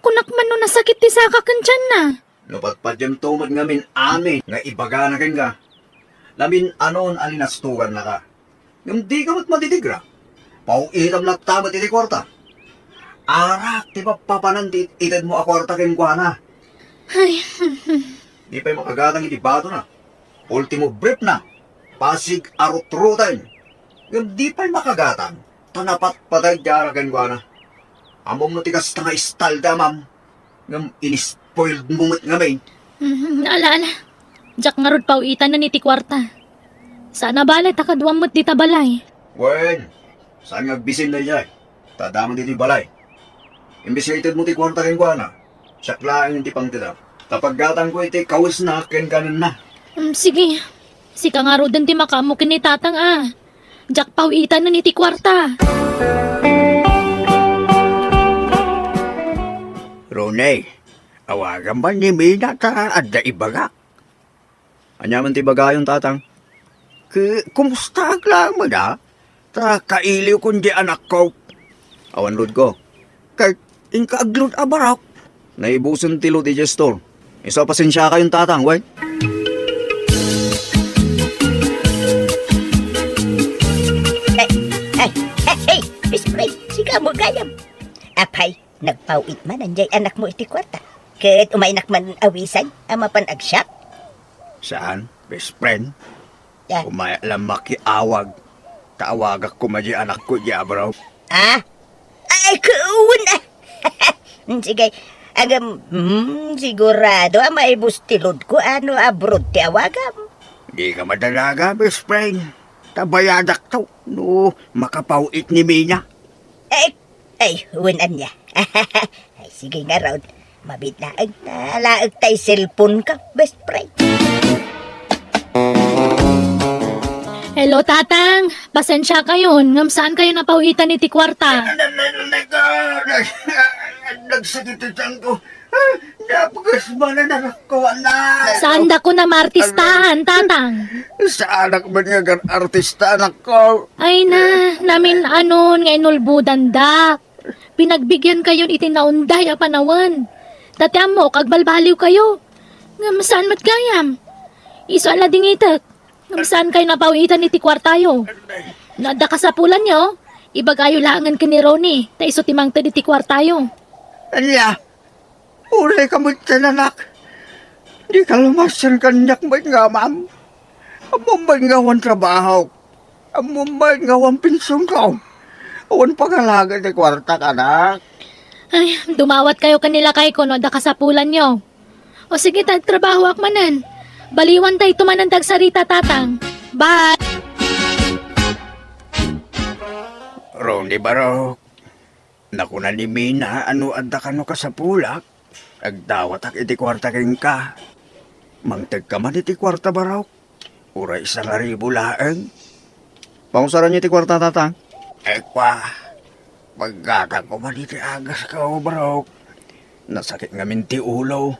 Kunak man no nasakit ti saka kan tiyan na. No pagpatsym tuman ngamin amin nga ibaga na kin ka. Lamin anon alinastugan na ka. Yung di ka matitigra. Pauitam lang tamat iti kwarta. Arak, di ba papanan itad mo a kwarta kin kwa na. Ay, Di pa'y makagatang iti bato na. Ultimo brief na. Pasig arut-rutan. Yung di pa'y makagatang. Tanapat patay jaragan ko na. Among natikas na nga istalda, ma'am. Yung inispoiled mumot ngamin. Naalaala. Jack nga rod pauitan na ni Tikwarta. Sana balay takadwang mo't di tabalay. Wen, saan nga bisin na dyan? Tadamang diti balay. Imbisited mo ti kwarta ken kwa na. Siyaklaang yung tipang tita. Kapag gatang ko iti kawis na ken kanan na. Sige. Sika nga rod ti makamukin ni Tatang Jack pauitan na ni Tikwarta. Ronay, awagan ba ni Mina ta adda ibaga? Anyaman ti bagayong tatang. Kumusta lang mo na? Ta kailiw kundi anak ko. Awan lod ko. Kay inkaaglod abarak. Naibusan ti lo ti gestor. Isa pasensya kayong tatang, way. Ay, Mispray, siga mo gayam. Apay, nagpauit man anjay anak mo iti kwarta. Ket umainak man awisan, ama pan agsyap. Saan? Best friend? Ya. Umaya lang makiawag. Taawagak ko maji anak ko di abraw. Ay, kuun Sige, agam, sigurado, maibus tilod ko, ano, abroad ti awagam. Di ka madalaga, best friend. Tabayadak to. No, makapauit ni Mina. Ay, huwanan niya. Ay, sige nga raw, mabitlaag na, laag tay cellphone ka, best friend. Hello, Tatang. Pasensya kayo. Ngam saan kayo napauitan ni Tikwarta? Nagsakitan ko. Napagas mo na nakakuha na. Saan da ko na martistahan, Tatang? Sa anak ba niya gan artista anak ko? Ay na, namin anon nga inulbudan da. Pinagbigyan kayo itinaunday a panawan. Tatyam mo, kagbalbaliw kayo. Ngam saan mat kayam? Iso ala dingitak. Ngam saan kayo napauitan ni Tikwartayo? Nada kasapulan nyo, ibagayo langan ka ni Ronnie, ta iso timang ta ni Tikwartayo. Anya, ulay ka mo tinanak. Di ka lumasan kanyak may nga, ma'am. Among may ngawan trabaho. Among may ngawan pinsong ka. Awan pangalaga ni kwarta ka, nak. Ay, dumawat kayo kanila kay ko, nada kasapulan nyo. O sige, tagtrabaho akmanan. Baliwan tayo tumanandag sa Rita, Tatang. Bye! Ronnie Barok, Naku na ni Mina, ano adda ka no ka sa pulak? Agdawat ak iti kwarta king ka. Mangtag ka man iti kwarta baraw. Uray sa nga ribo laeng. Pangusaran niyo iti kwarta, tatang. Ekwa, pagkaka ko man iti agas ka o baraw. Nasakit nga min ti ulo.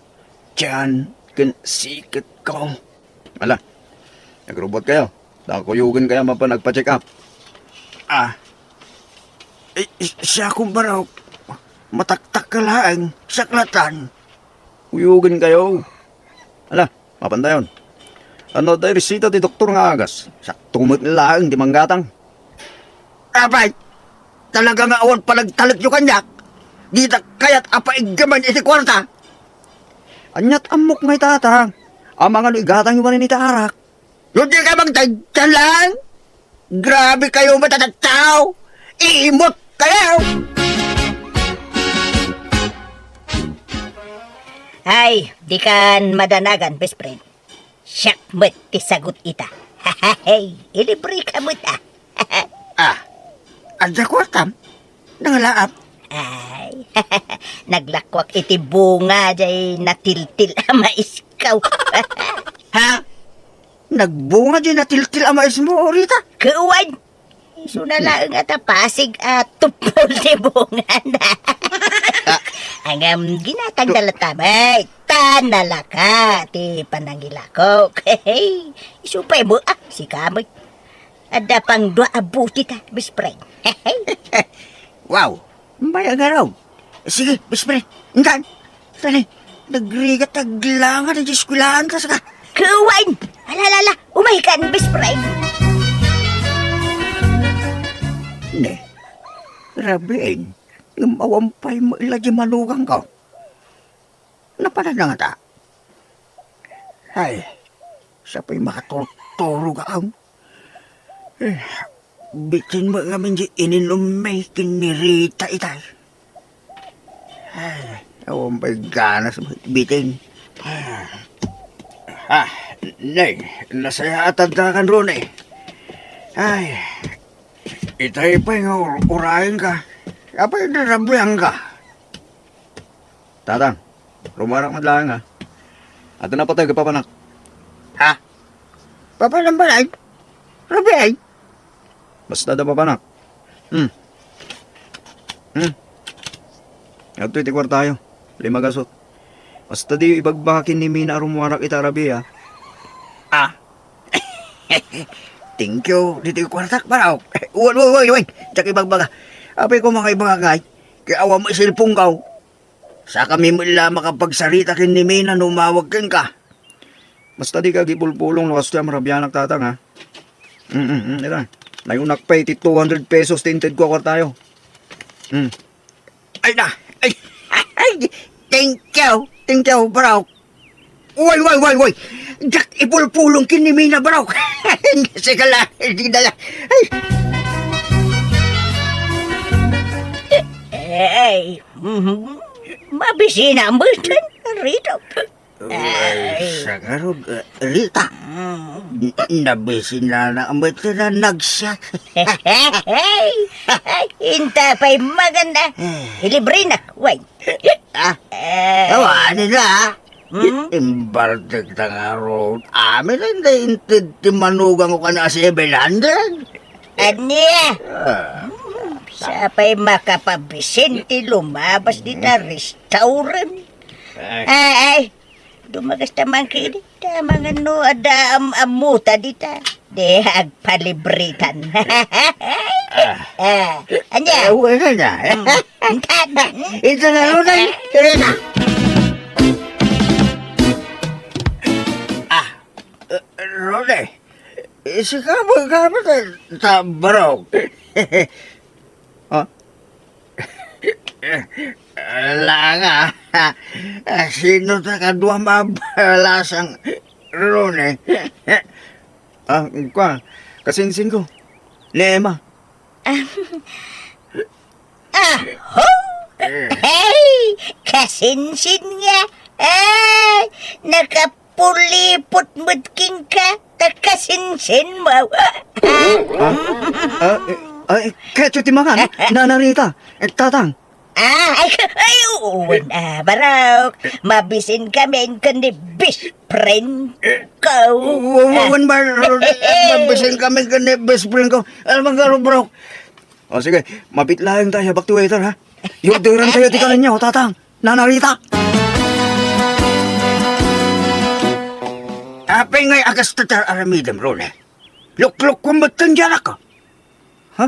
Tiyan, kin sikit ko. Ala, nagrobot kayo. Kuyugin kaya mapa nagpa-check up. Siya ko baraw. Mataktak ka laeng, saklatan. Kuyugin kayo. Ala, mapandayon. Ano tayo resita ti doktor nga agas? Saktumot nilaang di manggatang. Abay, talaga nga awan palagtalag yung kanyak. Di ta kaya't apaigaman iti kwarta. Anyat amok may tatang. Amang ano igatang yung manin iti arak. Hindi ka magtagtan lang. Grabe kayo matatataw. Imot kayo. Ay, di kan madanagan, best friend. Siyak mo't tisagot ita. Hey, ilibre ka mo't Adya kwartam. Nangalaap. Ay, naglakwak iti bunga jay natiltil ama iskaw. Ha? Nagbunga di natiltil ang mais mo, Rita. Kuwan! Iso na lang at pasig at tupol ni bunga na. Ang ginatang dalatamay, tanalaka, ti panangilako. Hey, iso pa mo, si kamoy. Ada pang dua abuti ta, best friend. Wow, bayaga raw. Sige, best friend. Ingan. Dali, nagrigat taglangan ng diskulaan ka sa ka. Kuwan! Alalala, umahikan, best friend. Ne, rabiin. Yung mawampay mo ilagi malugang ko. Napala na nga ta. Ay, siya pa'y makatuturo ka ang. Bitin mo nga man di ininumay kinirita itay. Ay, mawampay ganas mo bitin. Nay, nasaya atad ka kan ron eh. Ay, itay pa'y nga urahin ka. Apa'y narabuyan ka. Tatang, rumarak madlang ha. Ato na patay kapapanak. Ha? Papalambalay? Rabiay? Basta da papanak. Ato iti kwartayo. 5 gasot. Basta di ibagbakin ni Mina rumuwarak itarabi ha. Thank you. Dito yung kwartak paraw. Uy. Tsak ibagbaga. Apay ko mga ibagagay. Kaya awa mo isilpong ka. Sa kami mo ila makapagsarita kin ni Mina numawag kin ka. Basta di ka gipulpulong lakas siya marabyanak tatang ha. Ito. Nayunak pa iti 200 pesos tinted ko kwartayo. Ay na. Ay. Thank you, bro. Uy. Jak ipulpulong kin ni Mina, bro. Sige lang. Hindi na lang. Ay. Ay, mabisina mo dyan, Rito. Ay, sagarog, Rita. Nabisin na ang ba't na nagsiyak. Hey, hinta pa'y maganda. Ilibre na, way. Tawa nila. Imbardag na nga road. Amin ang naintid timanugang ko ka na 700. Anya? Sa pa'y makapabisin, ti lumabas din na restaurant. Ay, dumagas naman kayo dita, mga no, ada amuta dita. De, agpalibritan. Anya? Wala na. Ito na rin. Ito na. Rode, isi ka mo sa barok. Wala nga. Sino ta kadwa mabalasang Rone? Kwa, kasinsin ko. Lema. Hey, kasinsin nga. Ay, nakapulipot mo't king ka. Takasinsin mo. Ay, ketyo ti mga, nanarita. Tatang. Ay, uwan baraw. Mabisin kami ka ni best friend ko. Wan ba, mabasing kami ka ni best friend ko. Alam mo nga, bro. O sige, mapitlayan tayo, back to waiter, ha? Yuduran tayo, tikalan niyo, tatang. Nanarita. Apay ngay agas tatar aramidam, Rone. Lukluk kumbatan dyan ako. Ha?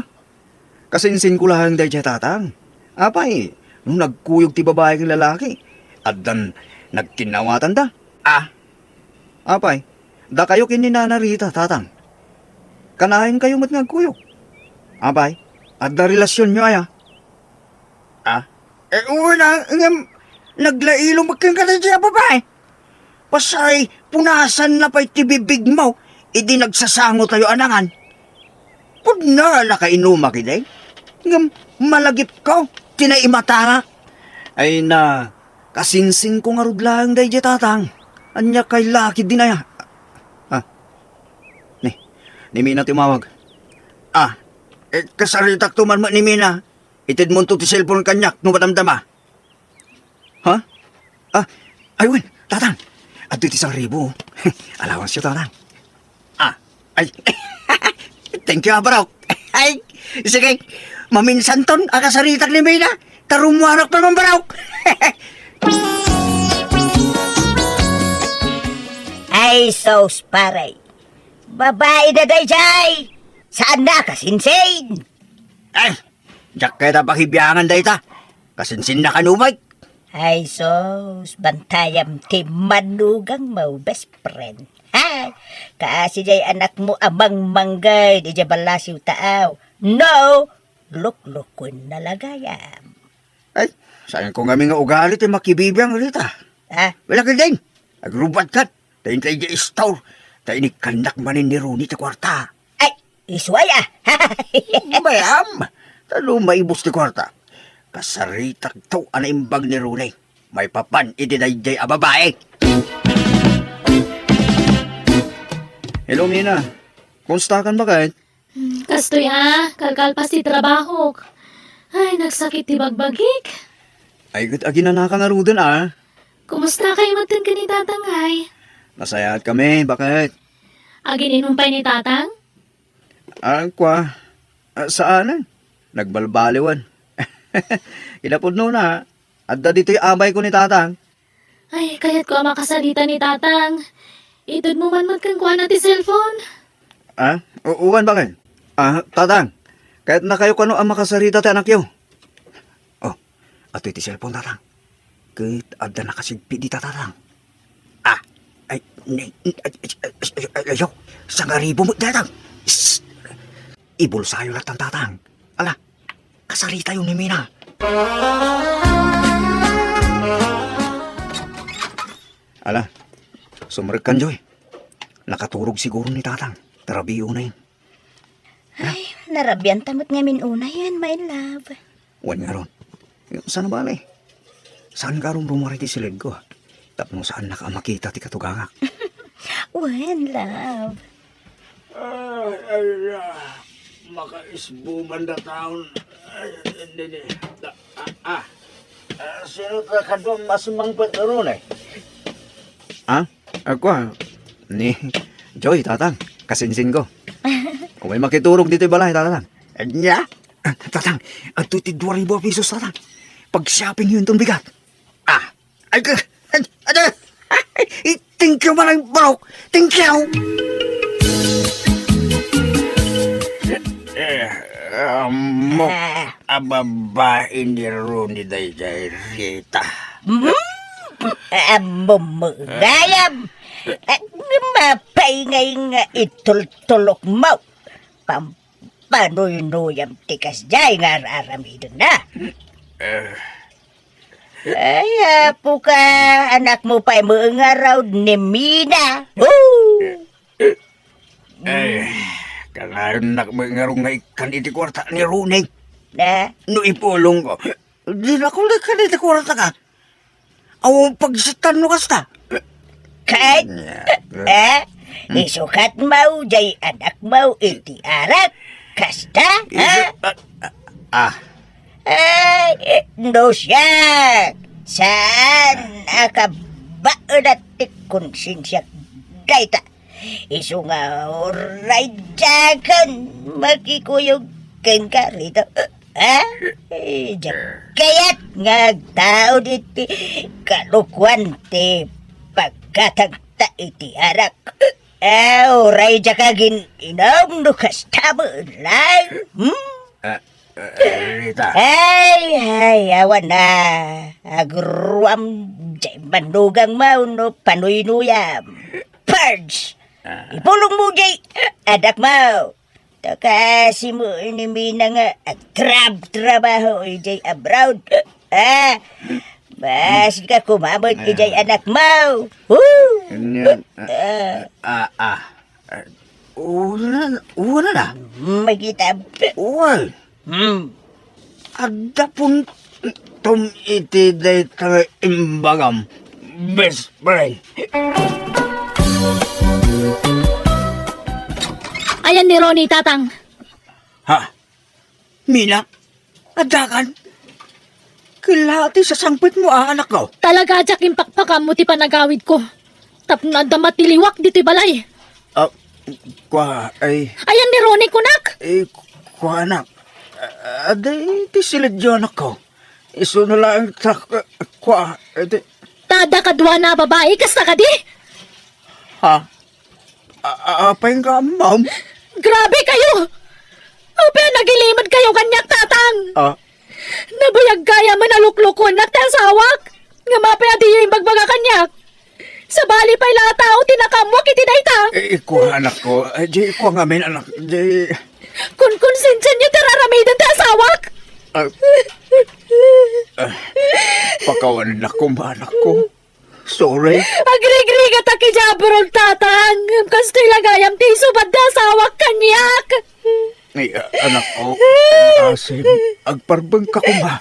Kasinsin ko lang dahil siya tatang. Apay, nung nagkuyog ti babae ng lalaki, at dan nagkinawatan da. Apay, da kayo kininanarita, tatang. Kanahin kayo mat nagkuyog. Apay, at da relasyon nyo aya. Una, naglailong magkang siya, babae. Pasay, punasan na pa'y tibibig mo, idi nagsasango tayo anangan. Pudna na kainuma kiday. Ngam, malagip ko, tinaimatara. Ay na, kasinsin ko nga rudlang day tatang. Anya kay laki din aya. Ni Mina tumawag. Kasaritak tuman mo ni Mina. Itid mo to ti cellphone kanyak, no madamdama. Ha? Ayun, tatang. At iti 1,000. Allowance siya, tatang. Ay, thank you, Abraw. Ay, sige, maminsan ton, akasaritak ni Mina. Tarumuanak pa man, Abraw. Ay, sos paray. Babae na day jay. Saan na kasinsin? Ay, jak kita pakibiyangan day ta. Kasinsin na kanumay. Ay, sos, bantayam ti manugang mo best friend. Ha? Kasi jay anak mo amang manggay, di jay balasiw taaw. No, luklukon na lagayam. Ay, sayang ko nga nga ugali ti makibibiyang rita. Ha? Wala ka din. Agrubat ka. Tayo tayo di store. Tayo ni kandak manin ni Rooney ti kwarta. Ay, iswaya. Bayam. Talo maibos ti kwarta. Kasaritak to anaimbag ni Rooney. May papan idinayjay a babae. Hello, Mina. Kumusta kan ba kahit? Kastoy kalkalpas ti trabaho. Ay, nagsakit ti bagbagik. Ay, gut agin na nakangarudan Kumusta kayo magtan ka ni tatang ay? Masaya at kami, bakit? Agin inumpay ni tatang? Kwa, saan? Nagbalbaliwan. Kinapod no na, at da dito'y abay ko ni tatang. Ay, kaya't ko ang makasalita ni tatang. Itod mo man magkangkuha na ti cellphone. Uwan bakit? Tatang, kahit na kayo kano ang makasarita ti anak yo. Oh, ato iti cellphone, tatang. Kahit adda nakasigpi di tatang. Ayaw, 1,000 mo datang. Ibulsayo lang tatang. Ala, kasarita yun ni Mina. Ala, sumerikan Joy. Nakaturog siguro ni tatang. Tarabiyo na yun. Ay, narabyan tamot ngamin una yan, my love. Wan nga ron. Saan na bale? Saan ka ron rumariti silid ko? Tapno saan nakamakita ti katugangak? When, love? Makaisbuman na taon. Sino ka doon mas mangpet na ron eh? Ako ni Joy, tatang. Kasinsin ko. Kung may makiturog dito yung balay, tatang. Nya? Tatang, ang 2,200 pesos, tatang. Pag-shopping yun itong bigat. Thank you malang bro. Thank you. Mo, ababae ni Rooney day Rita. Gayam! Mapaingay nga itultulok mo. Pampanoy-noyam tikas jay nga aramidon na. Ay, apo ka, anak mo pa mga raw ni Mina. Kanayon nakmangarong nga ikan iti kwarta ni Rooney. Na? No ipulong ko. Di na ko ikan iti kwarta ka. Aw, pagsatan mo kasta. Kahit, isukat mo, jay anak mo, iti arat. Kasta? Ha? Ah, No siya. Saan akabaan at konsensya gaita? Isu nga oray jagan makikuyog ken ka rito. Ha? Kaya't nga tao iti kalukwan ti pagkatagta iti arak. Oray jakagin inom no kastamo lang. Rita. Ay, awan na. Agruam, jay manugang mau no panuyuyam. Purge! Ipulong mo, jay, adak mau. Takasi mo ini na nga trabaho, jay abroad. Mas ka kumamot, jay anak mau. Ganyan. Una na. Magita. Uy, Hmm. ada pun tom iti day tayo imbagam. Best friend. Ayan ni Ronnie, tatang. Ha? Mina? Adakan? Kilati sa sangpit mo, anak ko. Talaga, Jack, impakpakam mo ti panagawid ko. Tapno na damatiliwak dito'y balay. Ay, Ayan ni Ronnie, kunak. kwa anak. Aday, ti silid yun anak ko. Iso na lang, Tada kadwa na babae, kasta ka di. ha? Apay nga, ma'am. Grabe kayo. Ope, nagilimad kayo kanyak, tatang. Nabayag kaya manaluklukon at tasawak. Nga mapaya di yung bagbaga kanyak. Sa bali pa'y latao, tinakamwak itidayta. Kwa anak ko. Di, kwa nga min anak. Di, Kung konsensya niyo tararamidan tasawak. pakawan na ko, anak ko. Sorry. Agri-gri ka ta kijabrol, tatang. Kasto'y lagayam ti subad tasawak kanyak. Ay, anak ko. Asim, agparbang ka kuma.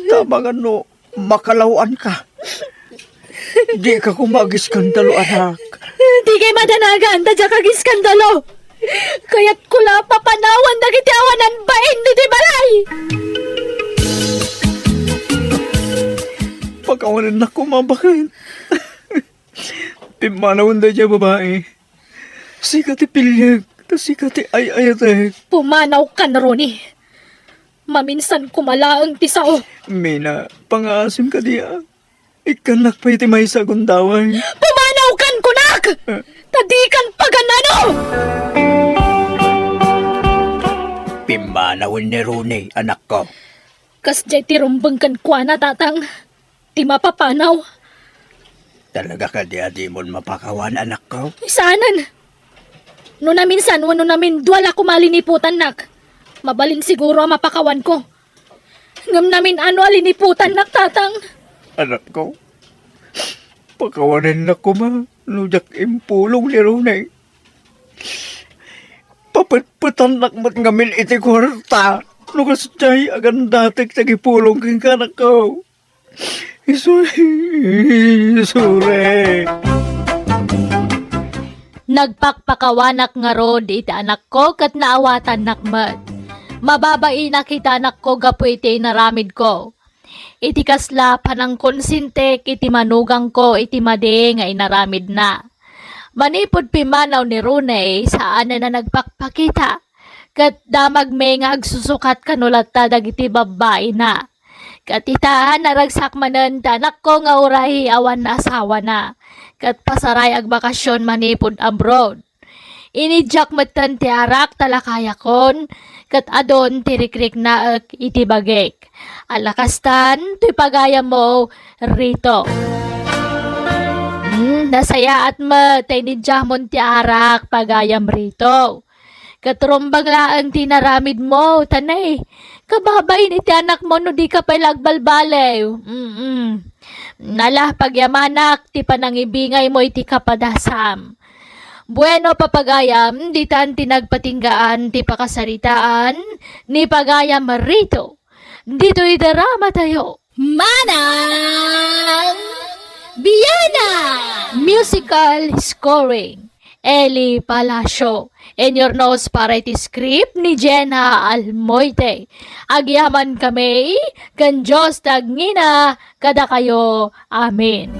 Tama nga no, makalawaan ka. Di ka kumagiskandalo, anak. Di kay madanagan, tadya kag iskandalo. Kaya't kula papanawan na kitiawanan bain di balay. Pagkawanan na kumabakit. Timanawan na dyan, babae. Sikati pilyag, sikati ay-ayatek. Pumanaw ka na, Ronnie. Maminsan kumalaang tisao. Mina, pangasim ka diya. Ikanak pa iti may sagundaway. Pumanaw kan kunak! Tadikan paganano! Pimanawin ni Rooney, anak ko. Kas jay tirumbang kan kwa na, tatang. Di mapapanaw. Talaga ka di mo mapakawan, anak ko. Isanan. No naminsan, wano namin duwala ko maliniputan, nak. Mabalin siguro ang mapakawan ko. Ngam namin ano aliniputan, nak, tatang. Anak ko. Pakawanan na ko ma. Nujak impulong ni Rooney. Papatpatan nakmat ngamin iti kwarta. Nukas jay agan datik tagipulong king kanak ko. Isure. Nagpakpakawanak nga rod iti anak ko kat naawatan nakmat. Mababai na kita anak ko gapu iti naramid ko. Iti kasla panang konsintek iti manugang ko iti made nga inaramid na. Manipod pimanaw ni Rooney saan na nagpakpakita. Kat damag may nga agsusukat kanulat ta dagiti babae na. Katitahan naragsak manan tanak ko nga urahi awan na asawa na. Kat pasaray ag bakasyon manipod abroad. Inidyak matan ti arak talakayakon. Kat adon tirikrik na iti bagek. Alakastan ti pagaya mo rito. Nasaya at inidyak mo ti arak pagayam rito. Katrumbang laang tinaramid mo, tanay. Kababain iti anak mo no di ka pa lagbalbalay. Nalah pagyamanak, ti panangibingay mo iti kapadasam. Bueno papagayam, di tan tinagpatinggaan, ti pakasaritaan, ni pagayam rito. Dito'y darama tayo. Manang Biyana! Musical scoring. Eli Palacio. In your nose para iti script ni Jenna Almoite. Agyaman kami, kan Diyos tagngina, kada kayo. Amen.